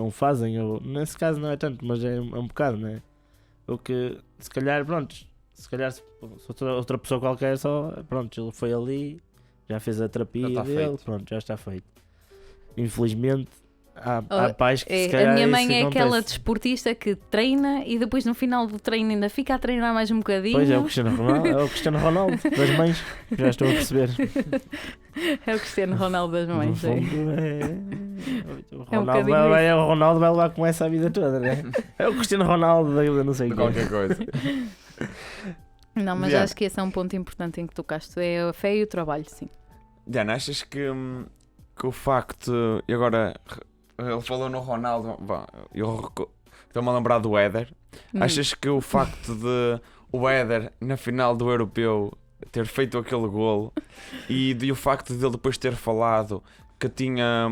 fazem. Ou, nesse caso não é tanto, mas é um bocado, não é? O que, se calhar, se outra pessoa qualquer só, pronto, ele foi ali, já fez a terapia Já está dele, feito. pronto, já está feito. Infelizmente, há pais que se A calhar minha mãe isso é aquela acontece. desportista que treina e depois no final do treino ainda fica a treinar mais um bocadinho. Pois é, o Cristiano Ronaldo das mães, já estou a perceber. É o Cristiano Ronaldo das No mães. É. fundo, O Ronaldo o Ronaldo vai levar com essa a vida toda, né? É o Cristiano Ronaldo da não sei De o quê. qualquer coisa. Não, mas Diana. acho que esse é um ponto importante em que tocaste. É a fé e o trabalho, sim. Diana, achas que o facto. E agora, ele falou no Ronaldo. Estou-me a lembrar do Éder. Achas que o facto de o Éder, na final do Europeu, ter feito aquele golo e o facto de ele depois ter falado que tinha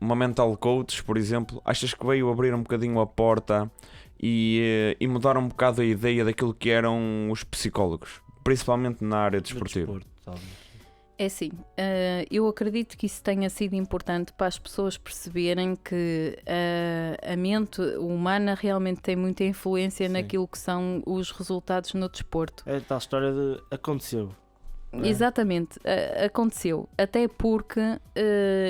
uma mental coach, por exemplo, achas que veio abrir um bocadinho a porta e mudar um bocado a ideia daquilo que eram os psicólogos, principalmente na área desportiva? desporto, talvez. É assim, eu acredito que isso tenha sido importante para as pessoas perceberem que a mente humana realmente tem muita influência Sim. naquilo que são os resultados no desporto. É tal história de aconteceu. É. Exatamente, aconteceu. Até porque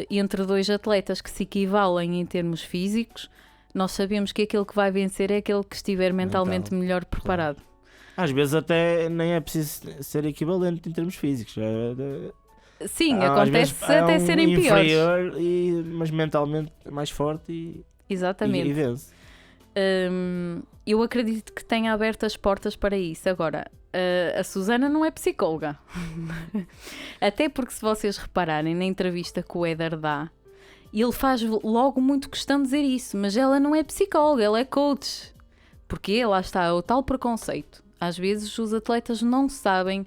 entre dois atletas que se equivalem em termos físicos, nós sabemos que aquele que vai vencer é aquele que estiver mentalmente melhor preparado. Às vezes até nem é preciso ser equivalente em termos físicos. Sim, Às acontece vezes até serem piores. inferior, mas mentalmente mais forte e Exatamente. vence. Eu acredito que tenha aberto as portas para isso. Agora, a Susana não é psicóloga. Até porque, se vocês repararem na entrevista que o Éder dá, ele faz logo muito questão de dizer isso, mas ela não é psicóloga, ela é coach. Porque lá está o tal preconceito. Às vezes os atletas não sabem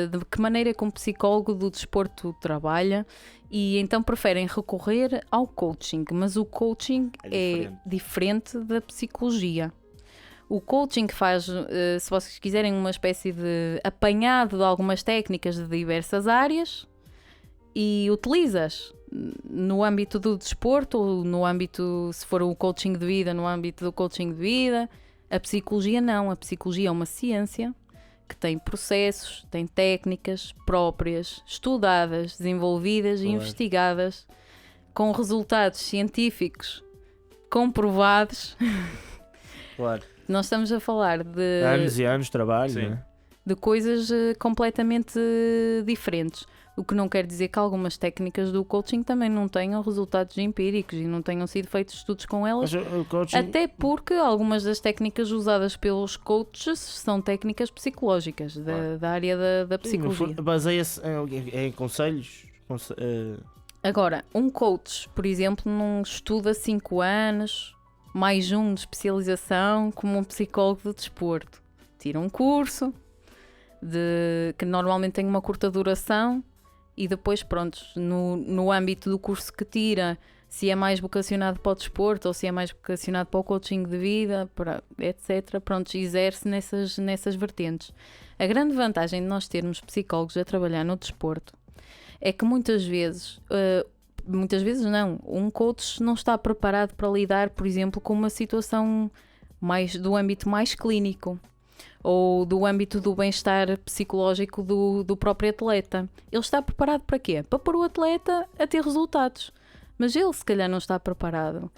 de que maneira que um psicólogo do desporto trabalha e então preferem recorrer ao coaching, mas o coaching é diferente da psicologia. O coaching faz, se vocês quiserem, uma espécie de apanhado de algumas técnicas de diversas áreas e utilizas no âmbito do desporto ou no âmbito, se for o coaching de vida, no âmbito do coaching de vida. A psicologia não, a psicologia é uma ciência que tem processos, tem técnicas próprias, estudadas, desenvolvidas e investigadas, com resultados científicos comprovados. Claro. Nós estamos a falar de Anos e anos de trabalho, Sim. né? de coisas completamente diferentes. O que não quer dizer que algumas técnicas do coaching também não tenham resultados empíricos e não tenham sido feitos estudos com elas. Mas o coaching, Até porque algumas das técnicas usadas pelos coaches são técnicas psicológicas da área da sim, no psicologia. fundo, baseia-se em conselhos. Agora, um coach, por exemplo, não estuda 5 anos, mais um de especialização como um psicólogo de desporto. Tira um curso que normalmente tem uma curta duração e depois, pronto, no âmbito do curso que tira, se é mais vocacionado para o desporto ou se é mais vocacionado para o coaching de vida, etc., pronto, exerce nessas vertentes. A grande vantagem de nós termos psicólogos a trabalhar no desporto é que muitas vezes não, um coach não está preparado para lidar, por exemplo, com uma situação mais do âmbito mais clínico ou do âmbito do bem-estar psicológico do próprio atleta. Ele está preparado para quê? Para pôr o atleta a ter resultados. Mas ele se calhar não está preparado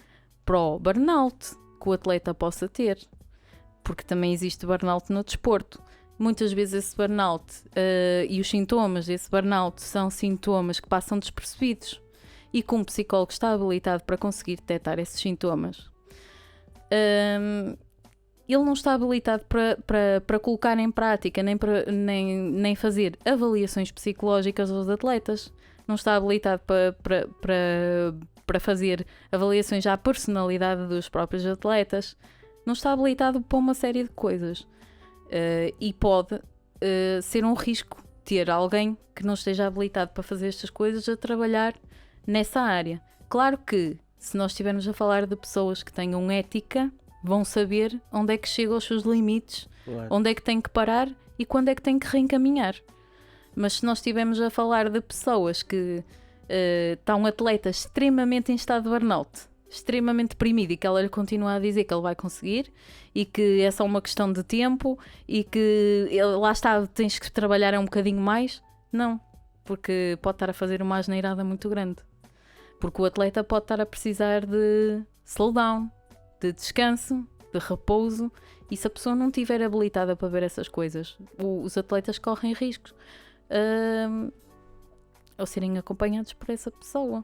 para o burnout que o atleta possa ter. Porque também existe burnout no desporto. Muitas vezes esse burnout e os sintomas desse burnout são sintomas que passam despercebidos e que um psicólogo está habilitado para conseguir detectar esses sintomas. Ele não está habilitado para colocar em prática nem fazer avaliações psicológicas aos atletas. Não está habilitado para fazer avaliações à personalidade dos próprios atletas. Não está habilitado para uma série de coisas. E pode ser um risco ter alguém que não esteja habilitado para fazer estas coisas a trabalhar nessa área. Claro que, se nós estivermos a falar de pessoas que tenham ética, vão saber onde é que chegam aos seus limites, Claro. onde é que tem que parar e quando é que tem que reencaminhar. Mas se nós estivermos a falar de pessoas que está um atleta extremamente em estado de burnout, extremamente deprimido e que ela lhe continua a dizer que ele vai conseguir e que é só uma questão de tempo e que lá está, tens que trabalhar um bocadinho mais, não, porque pode estar a fazer uma asneirada muito grande. Porque o atleta pode estar a precisar de slowdown, de descanso, de repouso, e se a pessoa não estiver habilitada para ver essas coisas, os atletas correm riscos ao serem acompanhados por essa pessoa.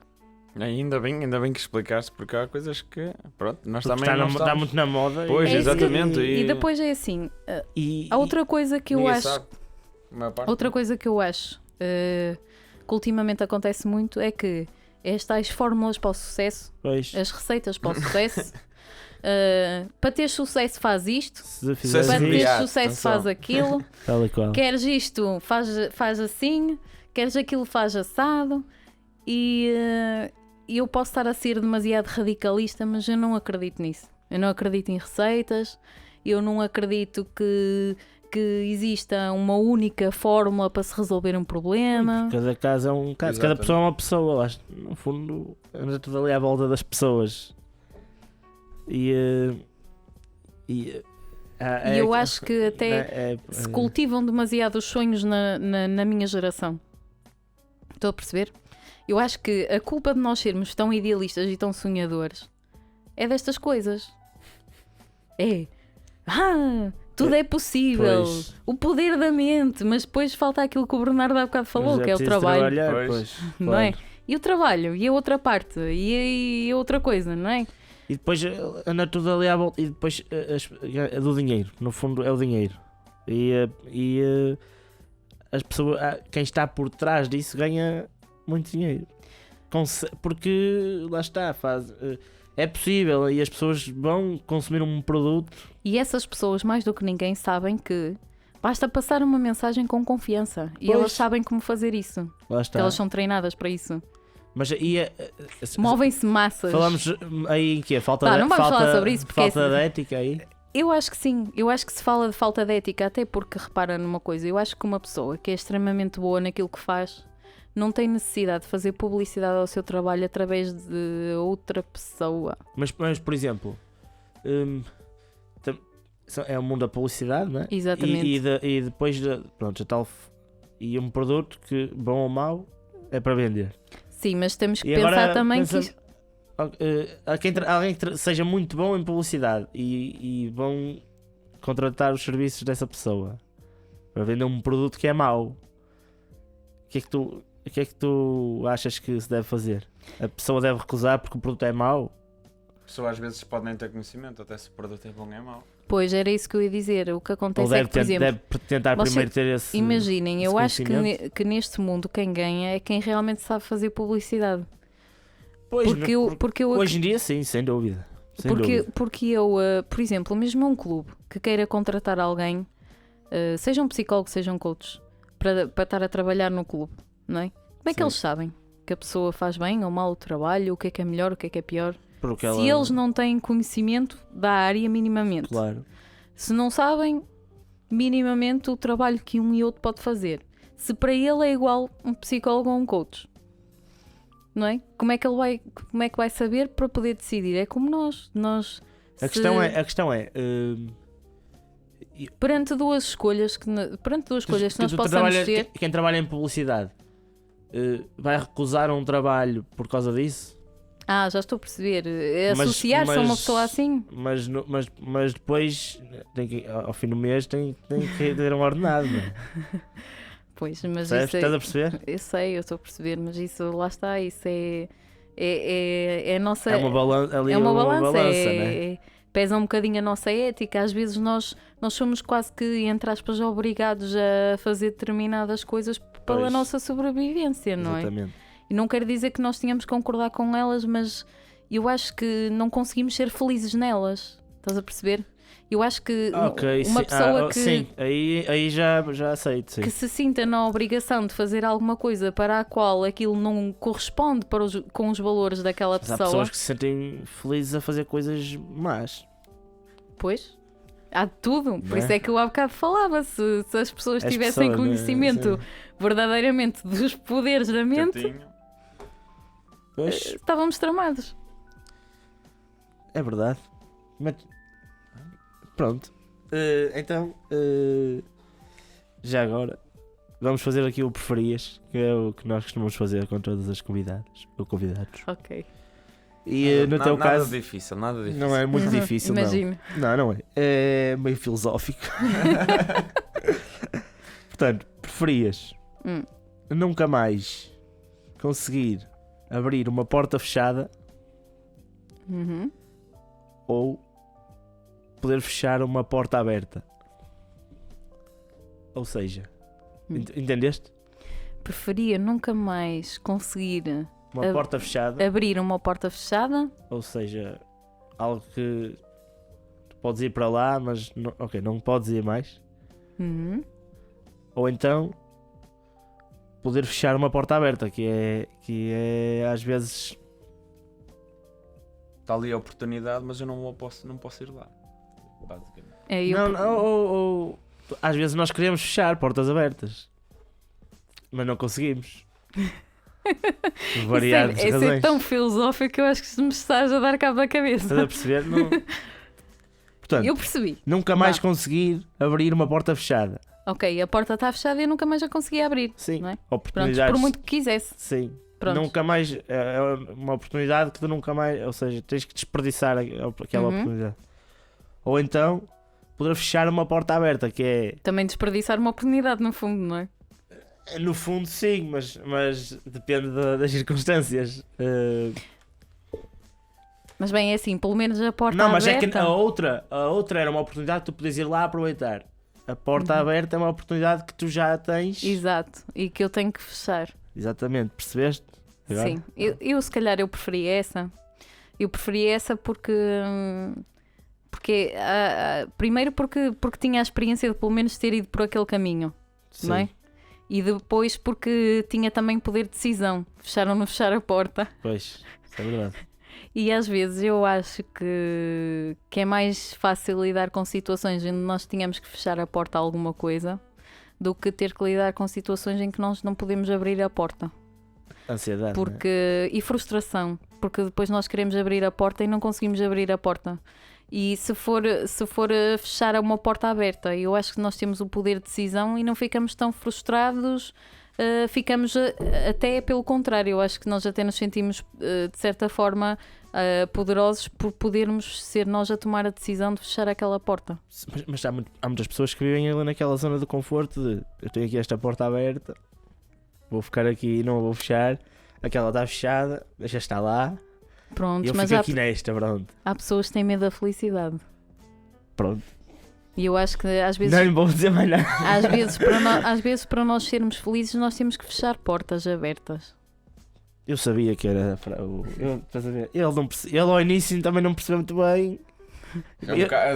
Ainda bem que explicaste, porque há coisas que, pronto, nós Porque também não está estamos... muito na moda. Pois, É isso que- exatamente. E depois é assim, há outra coisa que eu ninguém acho, sabe. A maior parte outra não. coisa que eu acho que ultimamente acontece muito é que as tais fórmulas para o sucesso, Pois, as receitas para o sucesso, para ter sucesso faz isto, se fizeres para ter isso, Obrigado, sucesso atenção. faz aquilo, tal e qual. queres isto faz assim, queres aquilo faz assado, e eu posso estar a ser demasiado radicalista, mas eu não acredito nisso. Eu não acredito em receitas, eu não acredito que exista uma única fórmula para se resolver um problema. Cada caso é um caso, cada Exatamente. pessoa é uma pessoa. Eu acho, no fundo, anda tudo ali à volta das pessoas. E Eu acho que até se cultivam demasiado os sonhos na minha geração. Estou a perceber? Eu acho que a culpa de nós sermos tão idealistas e tão sonhadores é destas coisas. Tudo é possível. Pois. O poder da mente, mas depois falta aquilo que o Bernardo há bocado falou, que é o trabalho. Pois. Não é? E o trabalho, e a outra parte, e a outra coisa, não é? E depois anda tudo ali à volta. E depois é do dinheiro. No fundo, é o dinheiro. E as pessoas, quem está por trás disso ganha muito dinheiro. Porque lá está, é possível e as pessoas vão consumir um produto. E essas pessoas, mais do que ninguém, sabem que basta passar uma mensagem com confiança. E Pois. elas sabem como fazer isso. Lá Porque está. elas são treinadas para isso. Mas Movem-se massas. falamos aí em quê? Falta Tá, de, não vamos falta, falar sobre isso, porque falta é- de ética aí. Eu acho que sim. Eu acho que se fala de falta de ética, até porque, repara numa coisa, eu acho que uma pessoa que é extremamente boa naquilo que faz não tem necessidade de fazer publicidade ao seu trabalho através de outra pessoa. Mas por exemplo, é o mundo da publicidade, não é? Exatamente. E depois, pronto, e um produto que, bom ou mau, é para vender. Sim, mas temos que E pensar agora, também pensa- que isto- alguém que seja muito bom em publicidade e vão contratar os serviços dessa pessoa para vender um produto que é mau. O que é que tu achas que se deve fazer? A pessoa deve recusar porque o produto é mau? As pessoas às vezes podem ter conhecimento, até se o produto é bom ou é mau. Pois, era isso que eu ia dizer. O que Ou acontece é que, por exemplo, deve tentar você- primeiro ter esse... imaginem, esse eu acho que, conhecimento? que neste mundo quem ganha é quem realmente sabe fazer publicidade. Pois, Porque eu hoje em dia sim, sem dúvida. Sem dúvida. Porque eu, por exemplo, mesmo um clube que queira contratar alguém, seja um psicólogo, seja um coach, para estar a trabalhar no clube, não é? Como é que Sim. eles sabem que a pessoa faz bem ou mal o trabalho, o que é melhor, o que é pior? Porque Se eles não têm conhecimento da área minimamente, Claro. se não sabem minimamente o trabalho que um e outro pode fazer, se para ele é igual um psicólogo ou um coach, não é? Como é que vai saber para poder decidir? É como nós A questão é perante duas escolhas que nós tu possamos ter, quem trabalha em publicidade vai recusar um trabalho por causa disso, já estou a perceber, Mas- associar-se a uma mas- pessoa assim, mas depois ao fim do mês tem que ter um ordenado, não é? pois, mas Percebes? isso Estás a perceber? eu sei, eu estou a perceber, mas isso lá está, isso é a nossa, É uma balança ali, é uma balança, né? pesa um bocadinho a nossa ética. Às vezes nós somos quase que, entre aspas, obrigados a fazer determinadas coisas pela Pois. nossa sobrevivência, não é? Exatamente. E não quero dizer que nós tenhamos que concordar com elas, mas eu acho que não conseguimos ser felizes nelas. Estás a perceber? Eu acho que Ok, uma sim. pessoa que, Sim, aí já aceito, sim. que se sinta na obrigação de fazer alguma coisa para a qual aquilo não corresponde com os valores daquela Mas há pessoa, pessoas que se sentem felizes a fazer coisas más. pois há de tudo. Por Não é? isso é que eu há bocado falava, se as pessoas As tivessem pessoas, conhecimento né? Sim. verdadeiramente dos poderes da mente, Tantinho. Pois, estávamos tramados. é verdade. Mas, pronto. Então, já agora, vamos fazer aqui o preferias, que é o que nós costumamos fazer com todas as convidadas ou convidados. Ok, E no teu nada caso, difícil, nada difícil. não é muito difícil, imagino. não é? É meio filosófico. Portanto, preferias nunca mais conseguir abrir uma porta fechada Uhum. ou poder fechar uma porta aberta. Ou seja, entendeste? Preferia nunca mais conseguir Uma porta fechada, abrir uma porta fechada. ou seja, algo que tu podes ir para lá, mas não podes ir mais. Uhum. Ou então poder fechar uma porta aberta, que é às vezes. Está ali a oportunidade, mas eu não posso ir lá. Basicamente. Ou às vezes nós queremos fechar portas abertas, mas não conseguimos. Por variadas Isso é razões. tão filosófico que eu acho que me estás a dar cabo da cabeça. Estás a perceber? Portanto, Eu percebi. nunca mais conseguir abrir uma porta fechada. Ok, a porta está fechada e eu nunca mais a consegui abrir. Sim, Não é? Pronto, oportunidades. por muito que quisesse. Sim. Pronto. Nunca mais. É uma oportunidade que tu nunca mais. Ou seja, tens que desperdiçar aquela oportunidade. Ou então poder fechar uma porta aberta, que é. Também desperdiçar uma oportunidade, no fundo, não é? No fundo, sim, mas depende das circunstâncias. Mas bem, é assim, pelo menos a porta Não, mas aberta. é que a outra era uma oportunidade que tu podias ir lá aproveitar. A porta aberta é uma oportunidade que tu já tens. Exato, e que eu tenho que fechar. Exatamente, percebeste? Agora? Sim, eu se calhar eu preferi essa. Eu preferi essa porque primeiro porque tinha a experiência de pelo menos ter ido por aquele caminho, Sim. não é? E depois porque tinha também poder de decisão. Fechar ou não fechar a porta. Pois, isso é verdade. E às vezes eu acho que é mais fácil lidar com situações onde nós tínhamos que fechar a porta a alguma coisa do que ter que lidar com situações em que nós não podemos abrir a porta. Ansiedade. E frustração, porque depois nós queremos abrir a porta e não conseguimos abrir a porta. E se for fechar uma porta aberta, eu acho que nós temos o poder de decisão e não ficamos tão frustrados, ficamos até pelo contrário, eu acho que nós até nos sentimos de certa forma poderosos por podermos ser nós a tomar a decisão de fechar aquela porta. Mas há muitas pessoas que vivem ali naquela zona de conforto de eu tenho aqui esta porta aberta, vou ficar aqui e não a vou fechar, aquela está fechada, deixa estar lá. Pronto, Eu mas fico aqui nesta, pronto. há pessoas que têm medo da felicidade. Pronto. E eu acho que às vezes, Não lhe vou dizer mais nada. às vezes para nós sermos felizes nós temos que fechar portas abertas. Eu sabia que era para o. Ele ao início também não percebeu muito bem.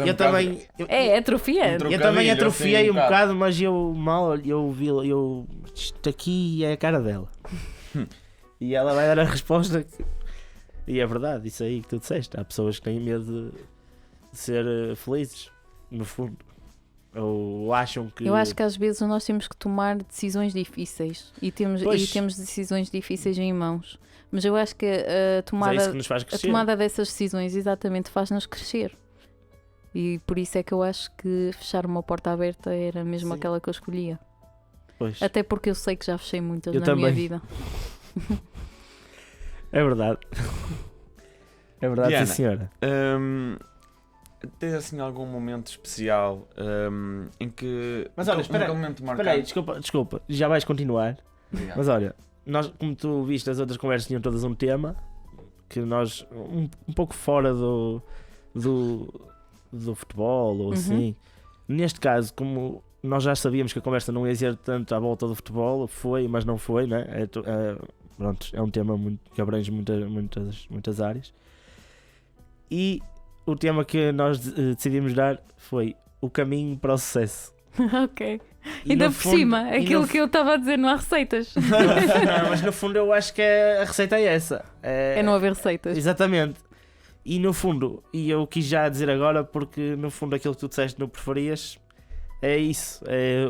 Eu também. É atrofiante. Eu também atrofiei um bocado, mas eu vi. Isto aqui é a cara dela. E ela vai dar a resposta. E é verdade, isso aí que tu disseste. Há pessoas que têm medo de ser felizes, no fundo. Ou acham que. Eu acho que às vezes nós temos que tomar decisões difíceis e temos decisões difíceis em mãos. Mas eu acho que a Mas é isso que nos faz crescer. tomada dessas decisões exatamente faz-nos crescer. E por isso é que eu acho que fechar uma porta aberta era mesmo Sim. aquela que eu escolhia. Pois. Até porque eu sei que já fechei muitas Eu na também. minha vida. É verdade. É verdade, Diana, sim senhora. Tens assim algum momento especial em que. Mas olha, espera momento Espera aí, desculpa, já vais continuar. Obrigado. Mas olha, nós, como tu viste, as outras conversas tinham todas um tema que nós, um pouco fora do futebol ou assim. Neste caso, como nós já sabíamos que a conversa não ia ser tanto à volta do futebol, foi, mas não foi, né? Pronto, é um tema que abrange muitas áreas. E o tema que nós decidimos dar foi o caminho para o sucesso. Ok. E Ainda no por fundo- cima, e aquilo no que eu estava a dizer, não há receitas. Não, mas no fundo eu acho que a receita é essa. É não haver receitas. Exatamente. E no fundo, e eu quis já dizer agora porque no fundo aquilo que tu disseste não preferias é isso. É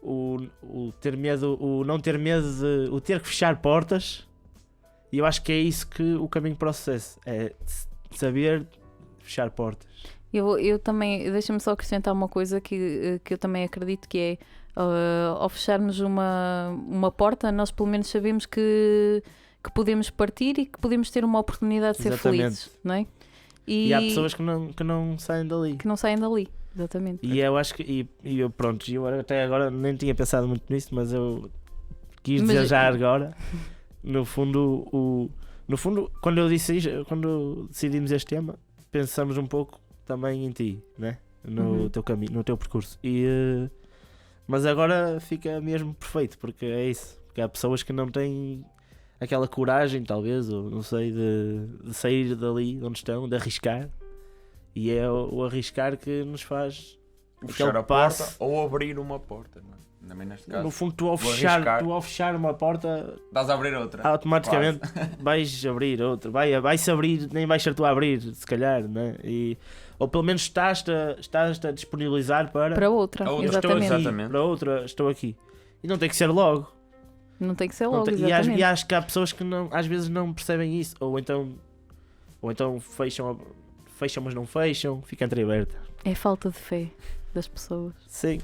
o ter medo, o não ter medo o ter que fechar portas. E eu acho que é isso que o caminho para o sucesso é saber fechar portas. Eu também, deixa-me só acrescentar uma coisa que eu também acredito que é ao fecharmos uma porta, nós pelo menos sabemos que podemos partir e que podemos ter uma oportunidade de ser Exatamente. felizes, não é? E há pessoas que não saem dali. que não saem dali, exatamente. E eu acho que, e eu pronto, eu até agora nem tinha pensado muito nisso, mas eu quis dizer já agora no fundo, quando quando decidimos este tema, pensamos um pouco também em ti, né? No teu caminho, no teu percurso. Mas agora fica mesmo perfeito, porque é isso. Porque há pessoas que não têm aquela coragem, talvez, ou não sei, de sair dali onde estão, de arriscar. E é o arriscar que nos faz Fechar aquele a passo. porta ou abrir uma porta, não é? Também neste caso. No fundo, tu ao arriscar. fechar uma porta, Estás a abrir outra. automaticamente vais abrir outra. Vai-se abrir, nem vais ser tu a abrir, se calhar, né? Ou pelo menos estás-te a disponibilizar para outra, A outra. estou aqui, exatamente. para outra, estou aqui. E não tem que ser logo. Não tem que ser Não logo, tem- exatamente. e acho que há pessoas que às vezes não percebem isso. Ou então fecham, mas não fecham, fica entreaberta. É falta de fé das pessoas. Sim.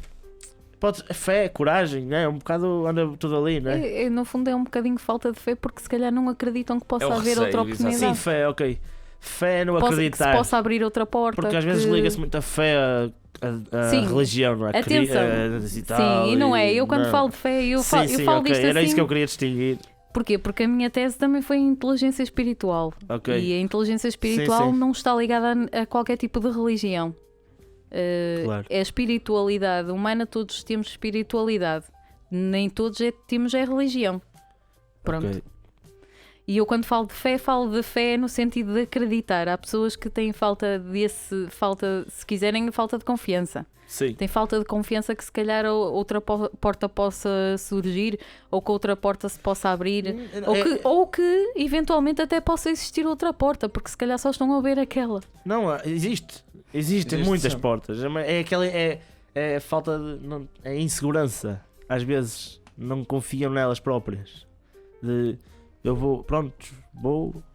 Fé, coragem, né? Um bocado anda tudo ali, né? No fundo é um bocadinho falta de fé porque se calhar não acreditam que possa É o haver receio, outra oportunidade. Sim, fé, ok. Fé no Que se acreditar. possa abrir outra porta. Porque às vezes que- liga-se muito a fé a Sim. religião, não é? Atenção. E tal, Sim, e não é. Eu quando não. falo de fé, eu Sim, falo, sim, eu falo ok. disto Era assim. isso que eu queria distinguir. Porquê? Porque a minha tese também foi em inteligência espiritual. Ok. E a inteligência espiritual sim. não está ligada a qualquer tipo de religião. Claro. É a espiritualidade humana, todos temos espiritualidade. Nem todos temos religião. Pronto. Ok. E eu quando falo de fé no sentido de acreditar. Há pessoas que têm se quiserem, falta de confiança. Sim. Tem falta de confiança que se calhar outra porta possa surgir ou que outra porta se possa abrir ou que eventualmente até possa existir outra porta, porque se calhar só estão a ver aquela. Não, existem Existe muitas sempre. portas. É aquela é falta de é insegurança. Às vezes não confiam nelas próprias. Eu vou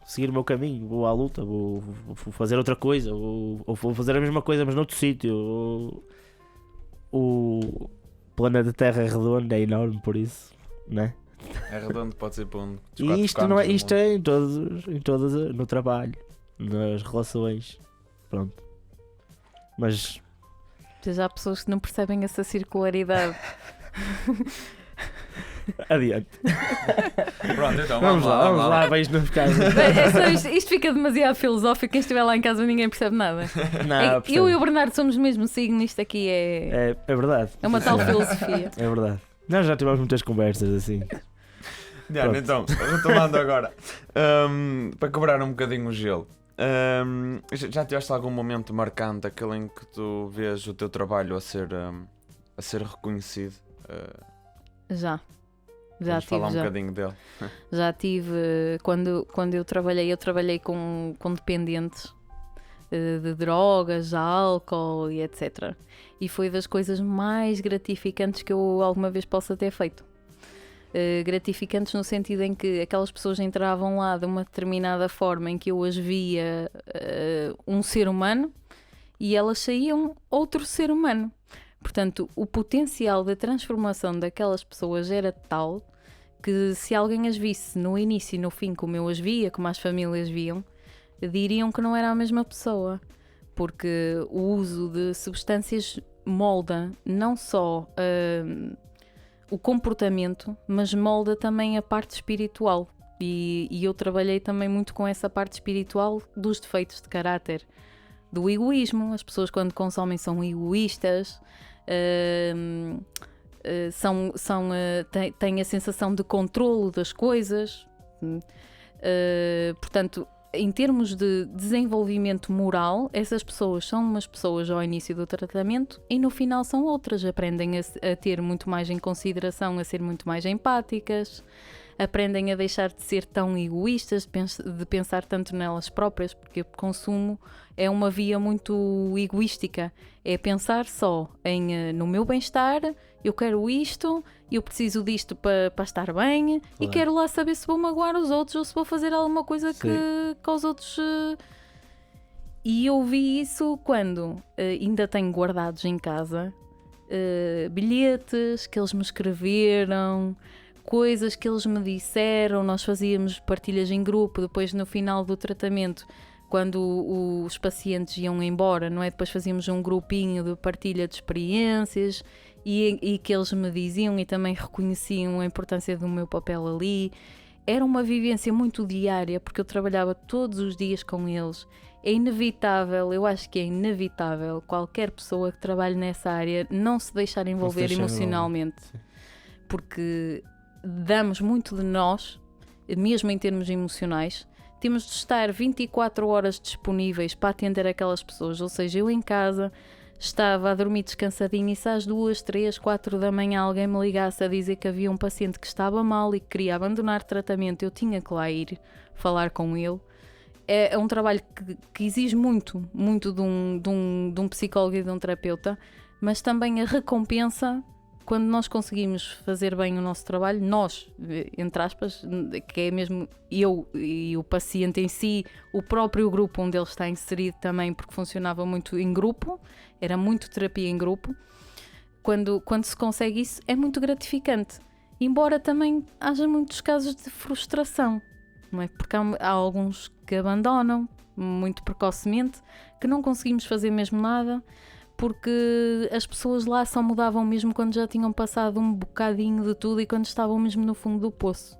seguir o meu caminho, vou à luta, vou fazer outra coisa, ou vou fazer a mesma coisa mas noutro sítio. O planeta Terra é redondo, é enorme por isso, né? É redondo, pode ser para um dos E quatro isto não cantos é, do isto mundo. é em todas, no trabalho, nas relações, pronto. Mas Já há pessoas que não percebem essa circularidade. adiante. Pronto, então Vamos lá, vais não ficar. Isto fica demasiado filosófico. Quem estiver lá em casa ninguém percebe nada. Não, Eu e o Bernardo somos o mesmo signo. Isto aqui é é verdade. uma tal filosofia. É verdade. Nós já tivemos muitas conversas assim. Diana, então, retomando agora, para quebrar um bocadinho o gelo, já tiveste algum momento marcante, aquele em que tu vês o teu trabalho a ser reconhecido? Já Vamos falar um tive. bocadinho dele. Já tive. Quando eu trabalhei com dependentes de drogas, álcool e etc. E foi das coisas mais gratificantes que eu alguma vez possa ter feito. Gratificantes no sentido em que aquelas pessoas entravam lá de uma determinada forma em que eu as via um ser humano e elas saíam outro ser humano. Portanto, o potencial de transformação daquelas pessoas era tal que se alguém as visse no início e no fim como eu as via, como as famílias viam, diriam que não era a mesma pessoa. Porque o uso de substâncias molda não só o comportamento, mas molda também a parte espiritual. E eu trabalhei também muito com essa parte espiritual dos defeitos de caráter, do egoísmo. As pessoas quando consomem são egoístas, têm a sensação de controlo das coisas. Portanto, em termos de desenvolvimento moral, essas pessoas são umas pessoas ao início do tratamento e no final são outras. Aprendem a ter muito mais em consideração, a ser muito mais empáticas, aprendem a deixar de ser tão egoístas, de pensar tanto nelas próprias, porque o consumo é uma via muito egoística. É pensar só no meu bem-estar, eu quero isto, eu preciso disto para estar bem, Claro. e quero lá saber se vou magoar os outros ou se vou fazer alguma coisa que os outros... E eu vi isso quando ainda tenho guardados em casa bilhetes que eles me escreveram, coisas que eles me disseram. Nós fazíamos partilhas em grupo, depois no final do tratamento, quando os pacientes iam embora, não é? Depois fazíamos um grupinho de partilha de experiências e que eles me diziam e também reconheciam a importância do meu papel ali. era uma vivência muito diária, porque eu trabalhava todos os dias com eles. É inevitável, eu acho que é inevitável qualquer pessoa que trabalhe nessa área não se deixar envolver deixar emocionalmente, Sim. porque damos muito de nós, mesmo em termos emocionais. Temos de estar 24 horas disponíveis para atender aquelas pessoas, ou seja, eu em casa estava a dormir descansadinha e se às 2, 3, 4 da manhã alguém me ligasse a dizer que havia um paciente que estava mal e que queria abandonar tratamento, eu tinha que lá ir falar com ele. É um trabalho que exige muito de um psicólogo e de um terapeuta, mas também a recompensa quando nós conseguimos fazer bem o nosso trabalho, nós, entre aspas, que é mesmo eu e o paciente em si, o próprio grupo onde ele está inserido também, porque funcionava muito em grupo, era muito terapia em grupo. Quando se consegue isso, é muito gratificante. Embora também haja muitos casos de frustração, não é? Porque há alguns que abandonam muito precocemente, que não conseguimos fazer mesmo nada, porque as pessoas lá só mudavam mesmo quando já tinham passado um bocadinho de tudo e quando estavam mesmo no fundo do poço.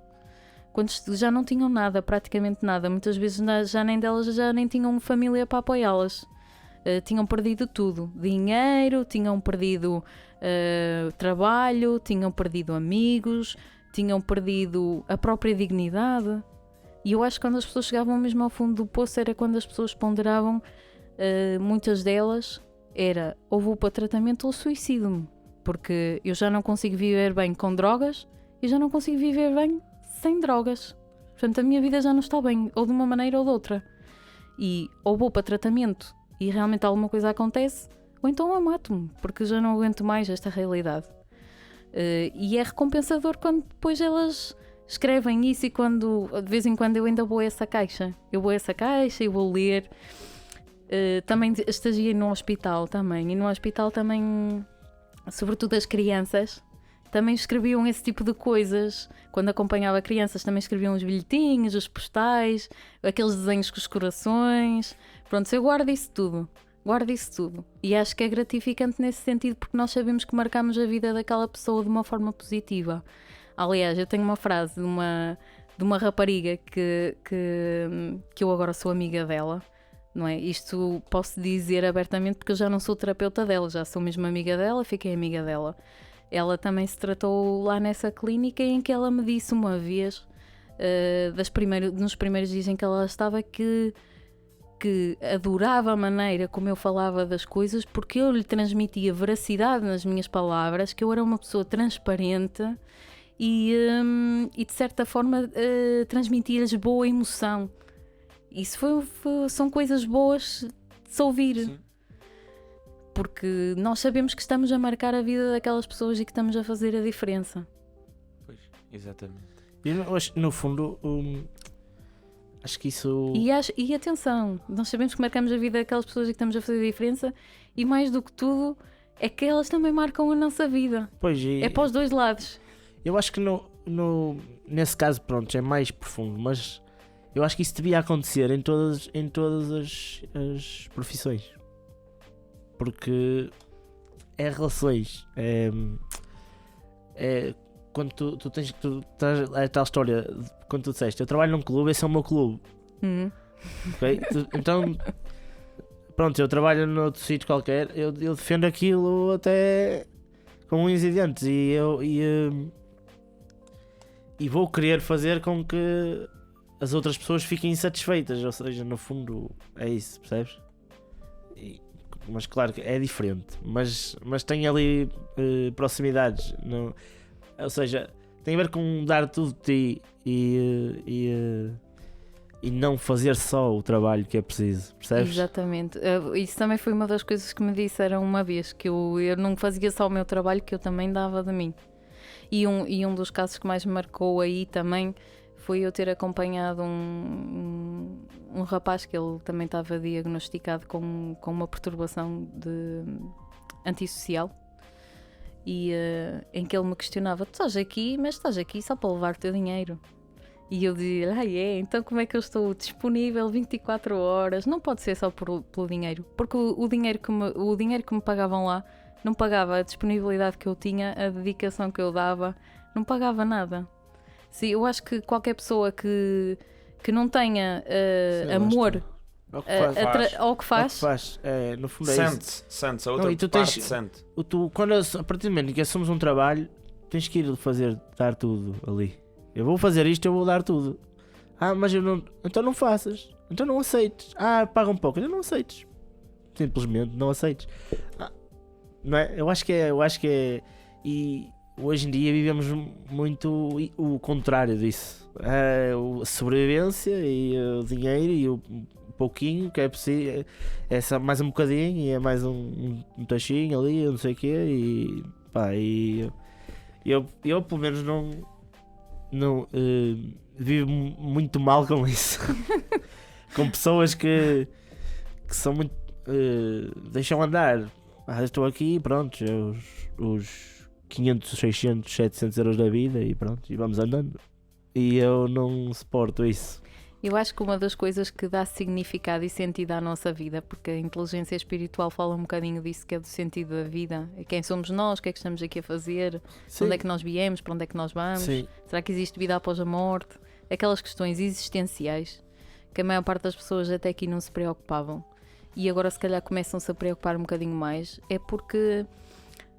Quando já não tinham nada, praticamente nada. Muitas vezes já nem delas já nem tinham família para apoiá-las. Tinham perdido tudo. Dinheiro, tinham perdido trabalho, tinham perdido amigos, tinham perdido a própria dignidade. E eu acho que quando as pessoas chegavam mesmo ao fundo do poço era quando as pessoas ponderavam, muitas delas, era ou vou para tratamento ou suicido-me, porque eu já não consigo viver bem com drogas e já não consigo viver bem sem drogas. Portanto, a minha vida já não está bem, ou de uma maneira ou de outra. E ou vou para tratamento e realmente alguma coisa acontece, ou então eu mato-me, porque já não aguento mais esta realidade. E é recompensador quando depois elas escrevem isso e quando, de vez em quando, eu ainda vou a essa caixa. Eu vou a essa caixa e vou ler. Também estagiei num hospital também, e no hospital também, sobretudo as crianças, também escreviam esse tipo de coisas. Quando acompanhava crianças também escreviam os bilhetinhos, os postais, aqueles desenhos com os corações. Pronto, eu guardo isso tudo. E acho que é gratificante nesse sentido, porque nós sabemos que marcamos a vida daquela pessoa de uma forma positiva. Aliás, eu tenho uma frase de uma rapariga que eu agora sou amiga dela. Não é? Isto posso dizer abertamente porque eu já não sou terapeuta dela, já sou mesmo amiga dela, fiquei amiga dela. Ela também se tratou lá nessa clínica em que ela me disse uma vez, nos primeiros dias em que ela estava, que adorava a maneira como eu falava das coisas, porque eu lhe transmitia veracidade nas minhas palavras, que eu era uma pessoa transparente e de certa forma transmitia-lhes boa emoção. Isso são coisas boas de se ouvir. Sim. Porque nós sabemos que estamos a marcar a vida daquelas pessoas e que estamos a fazer a diferença. Pois, exatamente. Eu acho, no fundo, acho que isso... E atenção, nós sabemos que marcamos a vida daquelas pessoas e que estamos a fazer a diferença, e mais do que tudo, é que elas também marcam a nossa vida. Pois, é para os dois lados. Eu acho que nesse caso, pronto, é mais profundo, mas... Eu acho que isso devia acontecer em todas as profissões. Porque é relações. É quando tu tens é tal história, quando tu disseste, eu trabalho num clube, esse é o meu clube. Okay? Então, pronto, eu trabalho noutro sítio qualquer, eu defendo aquilo até com unhas e dentes. E vou querer fazer com que as outras pessoas fiquem insatisfeitas, ou seja, no fundo é isso, percebes? Mas claro que é diferente, mas tem ali proximidades, ou seja, tem a ver com dar tudo de ti e não fazer só o trabalho que é preciso, percebes? Exatamente, isso também foi uma das coisas que me disseram uma vez, que eu não fazia só o meu trabalho, que eu também dava de mim. E um dos casos que mais me marcou aí também foi eu ter acompanhado um rapaz que ele também estava diagnosticado com uma perturbação antissocial, e em que ele me questionava: tu estás aqui, mas estás aqui só para levar o teu dinheiro. E eu dizia: então como é que eu estou disponível 24 horas? Não pode ser só pelo dinheiro, porque o dinheiro que me pagavam lá não pagava a disponibilidade que eu tinha, a dedicação que eu dava, não pagava nada. Sim, eu acho que qualquer pessoa que não tenha Sim, lá amor está. É o que faz. ao que É o faz, que faz. É, no fundo é isso. Sente-se, a Não, outra e tu parte tens- sente. A partir do momento em que assumes um trabalho, tens que ir dar tudo ali. Eu vou fazer isto, eu vou dar tudo. Mas eu não. Então não faças. Então não aceites. Paga um pouco. Então não aceites. Simplesmente não aceites. Não é? Eu acho que é. E hoje em dia vivemos muito o contrário disso. A sobrevivência e o dinheiro e o pouquinho que é preciso. É só mais um bocadinho e é mais um tachinho ali, não sei o quê. E pá, eu pelo menos não vivo muito mal com isso. Com pessoas que são muito. Deixam andar. Estou aqui, pronto, os 500, 600, 700 euros da vida e pronto, e vamos andando. E eu não suporto isso. eu acho que uma das coisas que dá significado e sentido à nossa vida, porque a inteligência espiritual fala um bocadinho disso, que é do sentido da vida, quem somos nós, o que é que estamos aqui a fazer, Sim. onde é que nós viemos, para onde é que nós vamos, Sim. será que existe vida após a morte, aquelas questões existenciais que a maior parte das pessoas até aqui não se preocupavam e agora se calhar começam-se a preocupar um bocadinho mais, é porque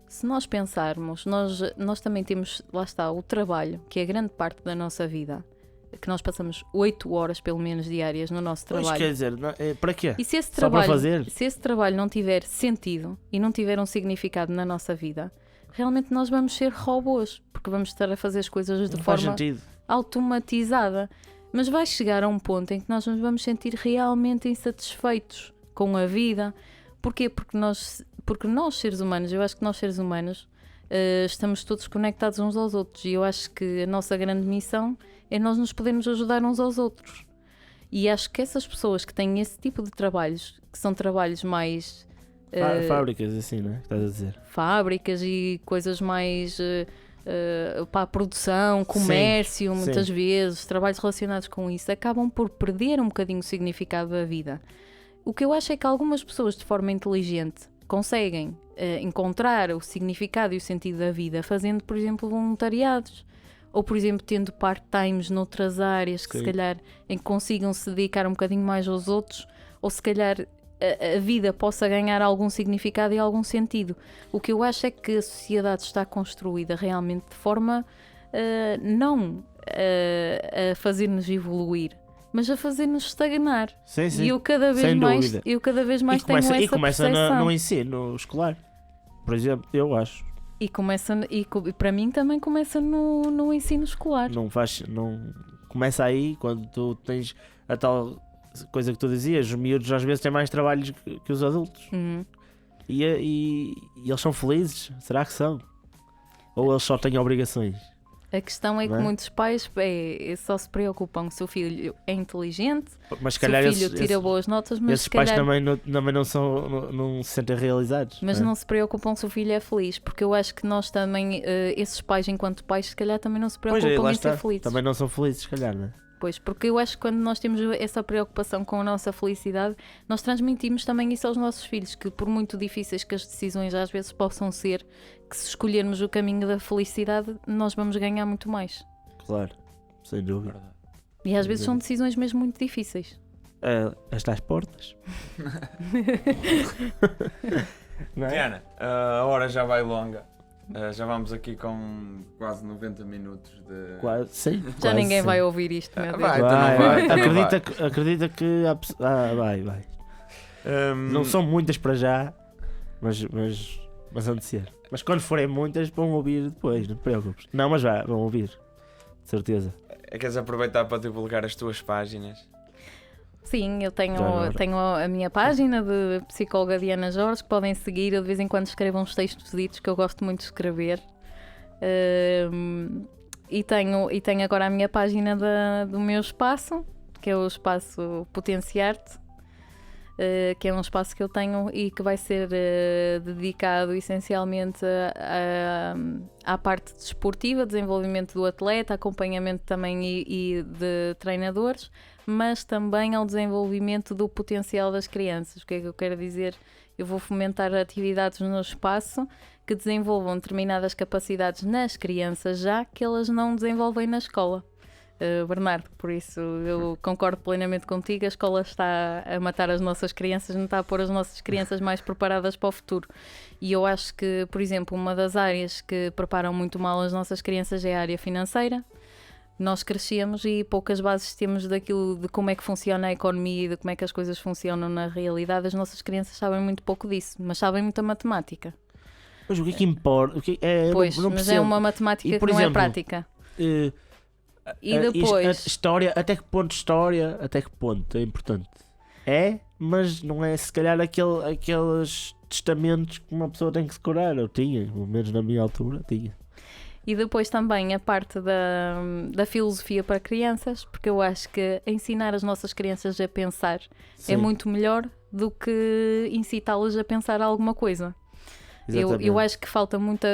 se nós pensarmos, nós também temos, lá está, o trabalho, que é grande parte da nossa vida, que nós passamos 8 horas pelo menos diárias no nosso Pois trabalho. quer dizer, para quê? E se esse Só para trabalho, fazer? se esse trabalho não tiver sentido e não tiver um significado na nossa vida, realmente nós vamos ser robôs, porque vamos estar a fazer as coisas de Não faz forma sentido. automatizada. Mas vai chegar a um ponto em que nós nos vamos sentir realmente insatisfeitos com a vida. Porquê? Porque nós seres humanos, eu acho que nós seres humanos estamos todos conectados uns aos outros e eu acho que a nossa grande missão é nós nos podermos ajudar uns aos outros. E acho que essas pessoas que têm esse tipo de trabalhos, que são trabalhos mais... Fábricas assim, não é? Que estás a dizer? fábricas e coisas mais para a produção, comércio, Sim, muitas sim. vezes, trabalhos relacionados com isso, acabam por perder um bocadinho o significado da vida. O que eu acho é que algumas pessoas, de forma inteligente, conseguem encontrar o significado e o sentido da vida fazendo, por exemplo, voluntariados. Ou, por exemplo, tendo part-times noutras áreas que Sim. se calhar em que consigam se dedicar um bocadinho mais aos outros, ou se calhar a vida possa ganhar algum significado e algum sentido. O que eu acho é que a sociedade está construída realmente de forma não a fazer-nos evoluir, mas a fazer-nos estagnar. Sim, sim. E eu cada vez Sem mais, dúvida. eu cada vez mais tenho essa E começa percepção. no ensino escolar. Por exemplo, eu acho. E para mim também começa no ensino escolar. Não começa aí quando tu tens a tal coisa que tu dizias, os miúdos às vezes têm mais trabalhos que os adultos. Uhum. E eles são felizes? Será que são? Ou eles só têm obrigações? A questão é que Não é? muitos pais só se preocupam se o filho é inteligente, Mas se se o calhar filho tira boas notas, mas esses se pais calhar também não se sentem realizados. mas não é? não se preocupam se o filho é feliz, porque eu acho que nós também, esses pais enquanto pais, se calhar também não se Pois preocupam lá em ser está. felizes. Também não são felizes, se calhar, não é? Pois, porque eu acho que quando nós temos essa preocupação com a nossa felicidade, nós transmitimos também isso aos nossos filhos, que por muito difíceis que as decisões às vezes possam ser, que se escolhermos o caminho da felicidade, nós vamos ganhar muito mais. Claro, sem dúvida. Verdade. E às vezes são decisões mesmo muito difíceis. As tais portas. Não é? Diana, a hora já vai longa. Já vamos aqui com quase 90 minutos de. Quase, sim, Já quase ninguém sim. vai ouvir isto, meu Deus. Vai, então não vai, então não vai. Acredita que vai. Não são muitas para já, mas hão de ser. Mas quando forem muitas, vão ouvir depois, não te preocupes. Não, mas vão ouvir, de certeza. Queres aproveitar para divulgar as tuas páginas? Sim, eu tenho Já agora. a minha página de psicóloga Diana Jorge, que podem seguir. Eu de vez em quando escrevo uns textos que eu gosto muito de escrever. E tenho agora a minha página do meu espaço, que é o espaço Potenciar-te, que é um espaço que eu tenho e que vai ser dedicado essencialmente à parte desportiva, desenvolvimento do atleta, acompanhamento também e de treinadores, mas também ao desenvolvimento do potencial das crianças. O que é que eu quero dizer? Eu vou fomentar atividades no espaço que desenvolvam determinadas capacidades nas crianças já que elas não desenvolvem na escola. Bernardo, por isso eu concordo plenamente contigo, a escola está a matar as nossas crianças, não está a pôr as nossas crianças mais preparadas para o futuro. E eu acho que, por exemplo, uma das áreas que preparam muito mal as nossas crianças é a área financeira. Nós crescemos e poucas bases temos daquilo, de como é que funciona a economia e de como é que as coisas funcionam na realidade. As nossas crianças sabem muito pouco disso, mas sabem muita matemática. Mas o que é que importa? Pois, não mas percebo. é uma matemática E, por que não é exemplo, prática. E depois... história, até que ponto história, até que ponto é importante? É, mas não é se calhar aqueles testamentos que uma pessoa tem que decorar. Eu tinha, pelo menos na minha altura, tinha. E depois também a parte da filosofia para crianças, porque eu acho que ensinar as nossas crianças a pensar é muito melhor do que incitá-las a pensar alguma coisa. Eu acho que falta muito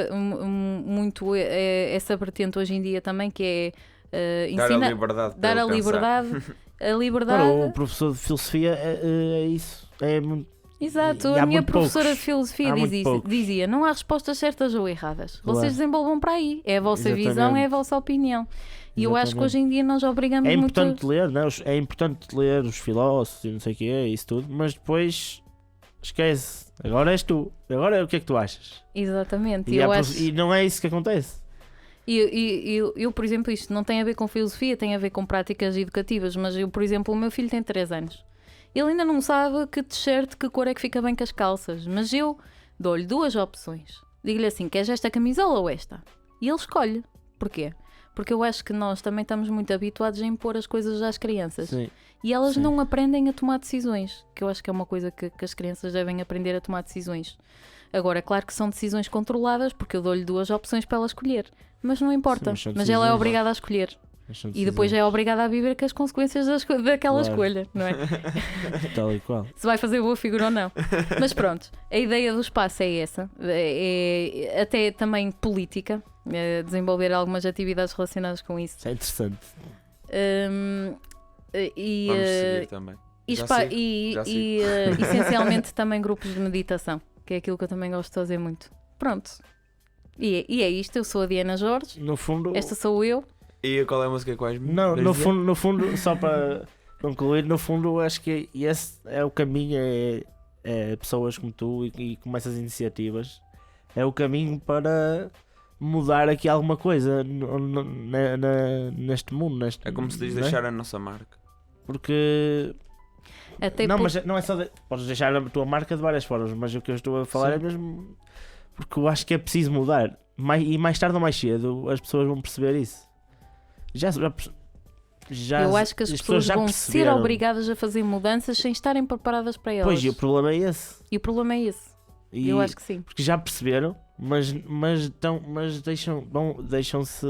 essa vertente hoje em dia também, que é ensinar, dar a liberdade. A liberdade. Claro, o professor de filosofia é isso. É muito. Exato, E a há minha muito professora poucos. de filosofia Há muito poucos. dizia: não há respostas certas ou erradas. Claro. Vocês desenvolvam para aí. É a vossa Exatamente. visão, é a vossa opinião. E eu acho que hoje em dia nós obrigamos É muito. importante ler, não? É importante ler os filósofos e não sei o que é, isso tudo, mas depois esquece. Agora és tu. Agora o que é que tu achas? Exatamente. E não é isso que acontece. Eu, por exemplo, isto não tem a ver com filosofia, tem a ver com práticas educativas, mas eu, por exemplo, o meu filho tem 3 anos. Ele ainda não sabe que t-shirt, que cor é que fica bem com as calças, mas eu dou-lhe 2 opções. Digo-lhe assim: queres esta camisola ou esta? E ele escolhe. Porquê? Porque eu acho que nós também estamos muito habituados a impor as coisas às crianças. Sim. E elas Sim. não aprendem a tomar decisões, que eu acho que é uma coisa que as crianças devem aprender a tomar decisões. Agora, claro que são decisões controladas, porque eu dou-lhe 2 opções para ela escolher. Mas não importa, Sim, mas ela é decisões. obrigada a escolher. E depois é obrigada a viver com as consequências daquela Claro. escolha, não é? Tal e qual. Se vai fazer boa figura ou não. Mas pronto, a ideia do espaço é essa. É até também política, desenvolver algumas atividades relacionadas com isso. Isso é interessante. Vamos seguir também. Já sigo. Essencialmente também grupos de meditação, que é aquilo que eu também gosto de fazer muito. Pronto. E é isto, eu sou a Diana Jorge, No fundo. esta sou eu. E qual é a música que vais Não, vais no dizer? fundo, só para concluir, no fundo, acho que esse é o caminho, é pessoas como tu e com essas iniciativas, é o caminho para mudar aqui alguma coisa neste mundo. É como se diz né? deixar a nossa marca. Porque. Até não, por- mas não é só. Podes deixar a tua marca de várias formas, mas o que eu estou a falar Sim. é mesmo. Porque eu acho que é preciso mudar. E mais tarde ou mais cedo as pessoas vão perceber isso. eu acho que as pessoas já vão ser perceberam. obrigadas a fazer mudanças sem estarem preparadas para elas. Pois, e o problema é esse. E o problema é esse. E, Eu acho que sim. Porque já perceberam, mas deixam-se.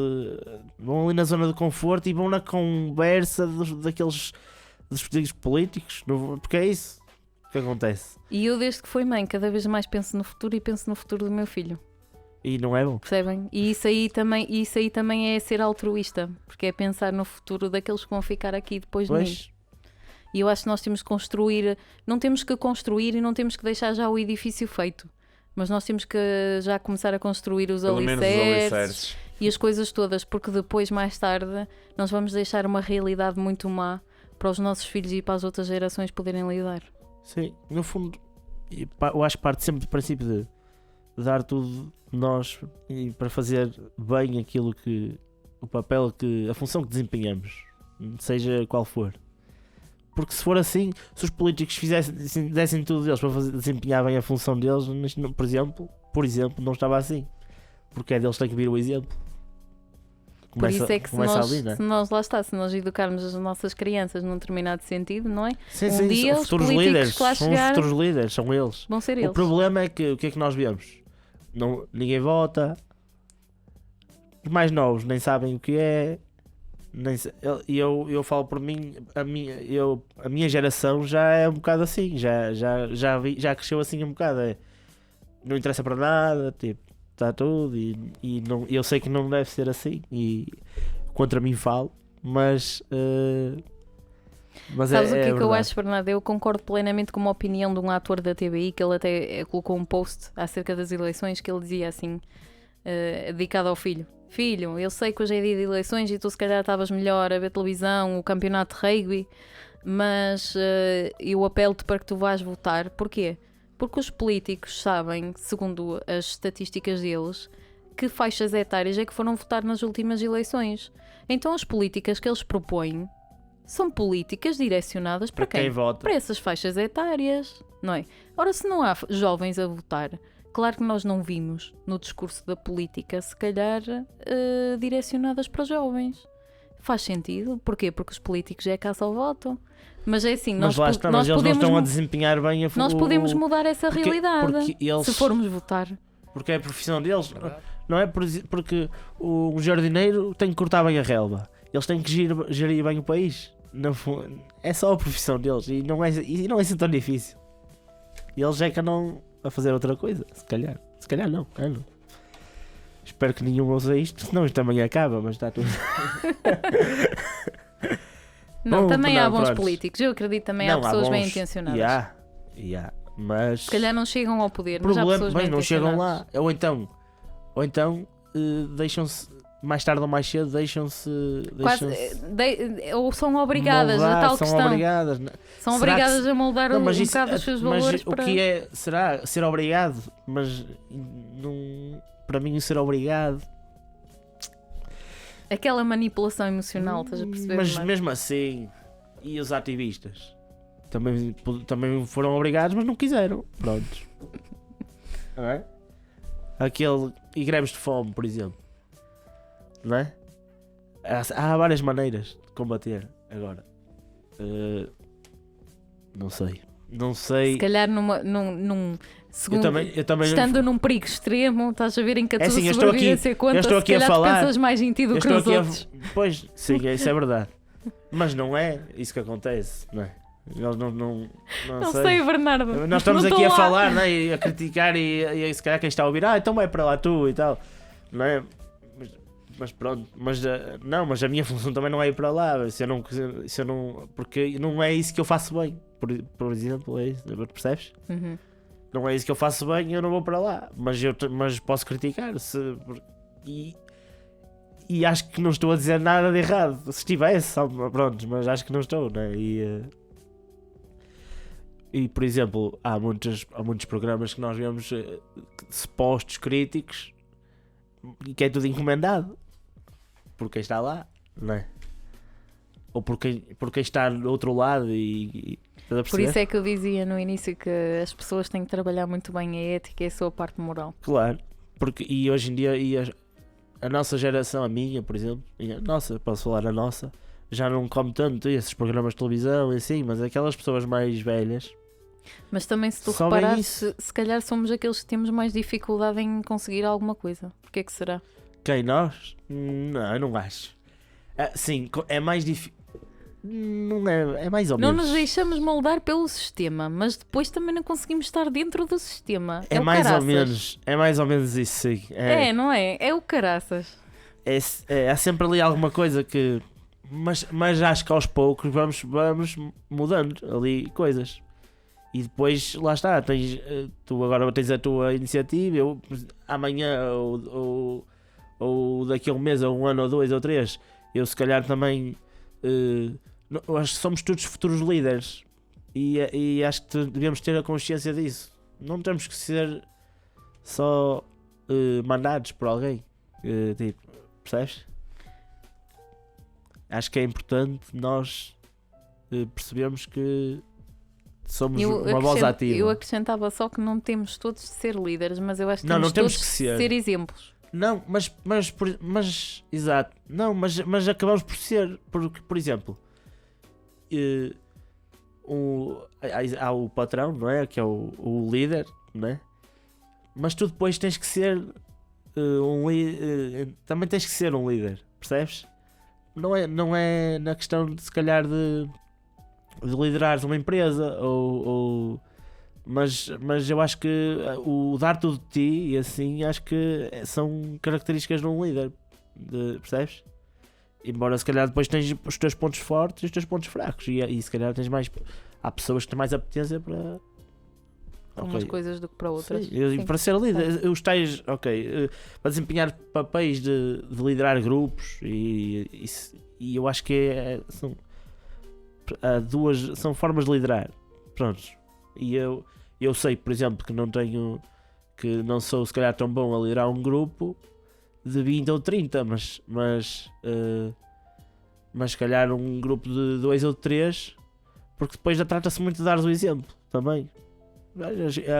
Vão ali na zona de conforto e vão na conversa dos políticos políticos. Porque é isso que acontece. E eu, desde que fui mãe, cada vez mais penso no futuro e penso no futuro do meu filho. E não é bom. Percebem? E isso aí também é ser altruísta, porque é pensar no futuro daqueles que vão ficar aqui depois de mim. Pois, E eu acho que nós temos que construir, não temos que construir e não temos que deixar já o edifício feito, mas nós temos que já começar a construir os Pelo menos os alicerces alicerces. e as coisas todas, porque depois, mais tarde, nós vamos deixar uma realidade muito má para os nossos filhos e para as outras gerações poderem lidar. sim, no fundo, eu acho que parte sempre do princípio de dar tudo de nós e para fazer bem aquilo que. O papel a função que desempenhamos, seja qual for. Porque se for assim, se os políticos dessem tudo deles para desempenhar bem a função deles, por exemplo, não estava assim. Porque é deles que tem que vir o exemplo. Por isso é que se não é? se nós educarmos as nossas crianças num determinado sentido, não é? Sim, dia são os futuros políticos líderes, que lá são os chegaram futuros líderes, são eles. Vão ser O eles. problema é que o que é que nós vemos? Ninguém vota, os mais novos nem sabem o que é. E eu falo por mim, a minha geração já é um bocado assim, já cresceu assim um bocado. Não interessa para nada, tipo, está tudo e não, eu sei que não deve ser assim e contra mim falo, mas Mas Sabes o que é que eu verdade. acho, Bernardo? Eu concordo plenamente com uma opinião de um ator da TVI que ele até colocou um post acerca das eleições que ele dizia assim, dedicado ao filho. Filho, eu sei que hoje é dia de eleições e tu se calhar estavas melhor a ver televisão, o campeonato de rugby, mas eu apelo-te para que tu vás votar. Porquê? Porque os políticos sabem, segundo as estatísticas deles, que faixas etárias é que foram votar nas últimas eleições. Então as políticas que eles propõem são políticas direcionadas para quem? vota. Para essas faixas etárias, não é? Ora, se não há jovens a votar, claro que nós não vimos no discurso da política, se calhar, direcionadas para jovens. Faz sentido. Porquê? Porque os políticos é caça ao voto. Mas é assim, Mas nós, lá está, nós mas eles não podemos, estão a desempenhar bem a nós podemos mudar essa realidade porque eles, se formos votar. porque é a profissão deles. Não é porque o jardineiro tem que cortar bem a relva. Eles têm que gerir bem o país. É só a profissão deles e não é assim tão difícil. E eles é que andam a fazer outra coisa, se calhar. Se calhar não. Espero que nenhum ouça isto, senão isto também acaba, mas está tudo. Não, Bom, também há não, bons pronto. políticos. Eu acredito também Não, há pessoas bons. bem intencionadas. Mas Se calhar não chegam ao poder, mas há problema, pessoas bem mas não chegam lá. intencionadas. Ou então deixam-se, mais tarde ou mais cedo, deixam-se Ou são obrigadas moldar, a tal são questão. obrigadas. São Será que obrigadas a moldar Não, um mas isso- bocado os seus mas valores o para... que é, será ser obrigado? Mas não, para mim o ser obrigado. Aquela manipulação emocional, estás a perceber? Mas Bernardo? mesmo assim, e os ativistas? Também foram obrigados, mas não quiseram. Prontos. Não é? E greves de fome, por exemplo. Não é? Há várias maneiras de combater agora. Não sei. Se calhar segundo, Eu também estando num perigo extremo, estás a ver em que a É tua assim, eu estou sobrevivência conta, eu estou se aqui a calhar tu falar- pensas mais em ti do Eu que estou nos aqui outros. Pois, sim, isso é verdade. Mas não é isso que acontece, não é? Nós não Não sei, Bernardo. Nós estamos Não aqui estou a lá. falar, não é? E a criticar e se calhar quem está a ouvir, então vai para lá tu e tal, não é? Mas pronto, mas a minha função também não é ir para lá, se eu não, porque não é isso que eu faço bem, por exemplo, é isso, percebes? Uhum. Não é isso que eu faço bem, eu não vou para lá, mas posso criticar e acho que não estou a dizer nada de errado. Se estivesse, pronto, mas acho que não estou, né? E por exemplo, há muitos programas que nós vemos supostos críticos e que é tudo encomendado por quem está lá, não é? Ou por quem está do outro lado e estás a Por perceber? isso é que eu dizia no início que as pessoas têm que trabalhar muito bem a ética e a sua parte moral. Claro, e hoje em dia a nossa geração, a minha, por exemplo, e a nossa, posso falar a nossa, já não come tanto esses programas de televisão e assim, mas aquelas pessoas mais velhas, Mas também se tu Só bem reparares, isso. se calhar somos aqueles que temos mais dificuldade em conseguir alguma coisa. Porquê que será? quem nós? Não, eu não acho. Sim, é mais difícil. Não é mais ou Não menos. nos deixamos moldar pelo sistema, mas depois também não conseguimos estar dentro do sistema. É o mais ou caraças. menos. É mais ou menos isso, sim. Não é? É o caraças. Há sempre ali alguma coisa que. Mas acho que aos poucos vamos mudando ali coisas. E depois, lá está, tu agora tens a tua iniciativa, eu amanhã ou daqui a um mês, ou um ano, ou 2 ou 3, eu se calhar também. Eu acho que somos todos futuros líderes e acho que devemos ter a consciência disso. Não temos que ser só mandados por alguém. Tipo, percebes? Acho que é importante nós percebermos que somos uma voz ativa. Eu acrescentava só que não temos todos de ser líderes, mas eu acho que Não, temos não temos todos que de ser. ser exemplos. Não, exato. Não, mas acabamos por ser, por exemplo, há o patrão, não é? Que é o líder, não é? Mas tu depois tens que ser também tens que ser um líder, percebes? Não é na questão de se calhar de liderares uma empresa mas eu acho que o dar tudo de ti e assim acho que são características de um líder, percebes? Embora se calhar depois tens os teus pontos fortes e os teus pontos fracos. E se calhar tens mais. Há pessoas que têm mais apetência para. Para umas coisas do que para outras. Sim, e Sim. para ser líder, os tais, para desempenhar papéis de liderar grupos e eu acho que há são formas de liderar. Prontos. E eu sei, por exemplo, que não sou se calhar tão bom a liderar um grupo de 20 ou 30, mas se calhar um grupo de 2 ou 3, porque depois trata-se muito de dar o exemplo também.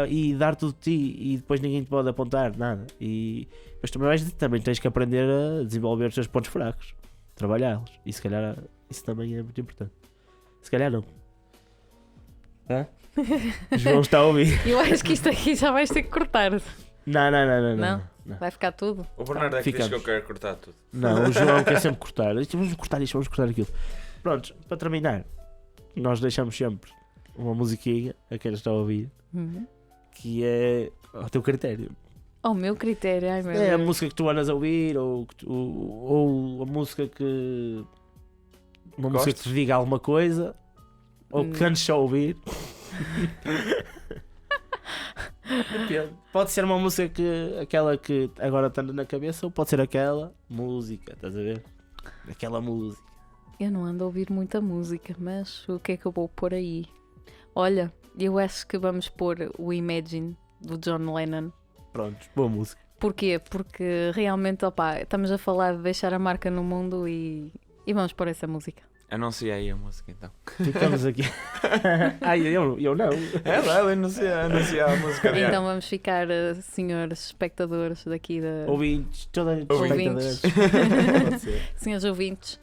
E dar tudo de ti e depois ninguém te pode apontar nada. Mas também tens que aprender a desenvolver os teus pontos fracos, trabalhá-los. E se calhar isso também é muito importante. Se calhar não. João está a ouvir. Eu acho que isto aqui já vais ter que cortar. Não. Vai ficar tudo. O Bernardo é que diz Ficamos. que eu quero cortar tudo. Não, o João quer sempre cortar. Vamos cortar isto, vamos cortar aquilo. Prontos, para terminar, nós deixamos sempre uma musiquinha a quem está a ouvir, que é ao teu critério. Ao meu critério, ai meu É a Deus. música que tu andas a ouvir ou a música que. Uma música que te diga alguma coisa ou que andes só a ouvir. Depende. Pode ser uma música aquela que agora está na cabeça ou pode ser aquela música, estás a ver? Aquela música. Eu não ando a ouvir muita música, mas o que é que eu vou pôr aí? Olha, eu acho que vamos pôr o Imagine do John Lennon. Pronto, boa música. Porquê? Porque realmente, estamos a falar de deixar a marca no mundo e vamos pôr essa música. Anuncia aí a música então. Ficamos aqui. Eu não. Ela anuncia a música dela. Então vamos ficar, senhores espectadores daqui da. Ouvintes, toda Ouvintes. Pode ser. Senhores ouvintes,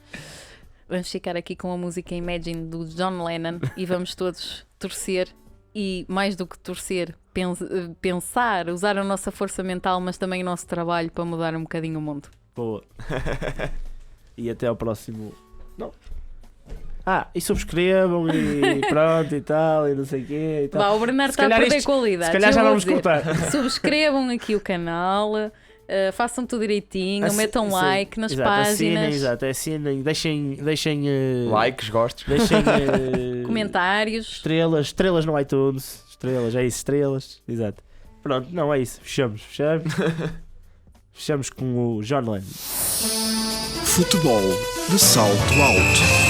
vamos ficar aqui com a música Imagine do John Lennon e vamos todos torcer e, mais do que torcer, pensar, usar a nossa força mental, mas também o nosso trabalho para mudar um bocadinho o mundo. Boa. E até ao próximo. Não. E subscrevam e pronto e tal, e não sei o quê e tal. Vá, o Bernardo Se está a calhar perder isto- qualidade. Se calhar já vou vamos dizer. cortar. Subscrevam aqui o canal, façam tudo direitinho, metam Sim, like nas exato, páginas, assinem, deixem Likes, gostos. deixem comentários. estrelas no iTunes, estrelas, exato. Pronto, não é isso, fechamos com o John Lennon. Futebol de salto alto.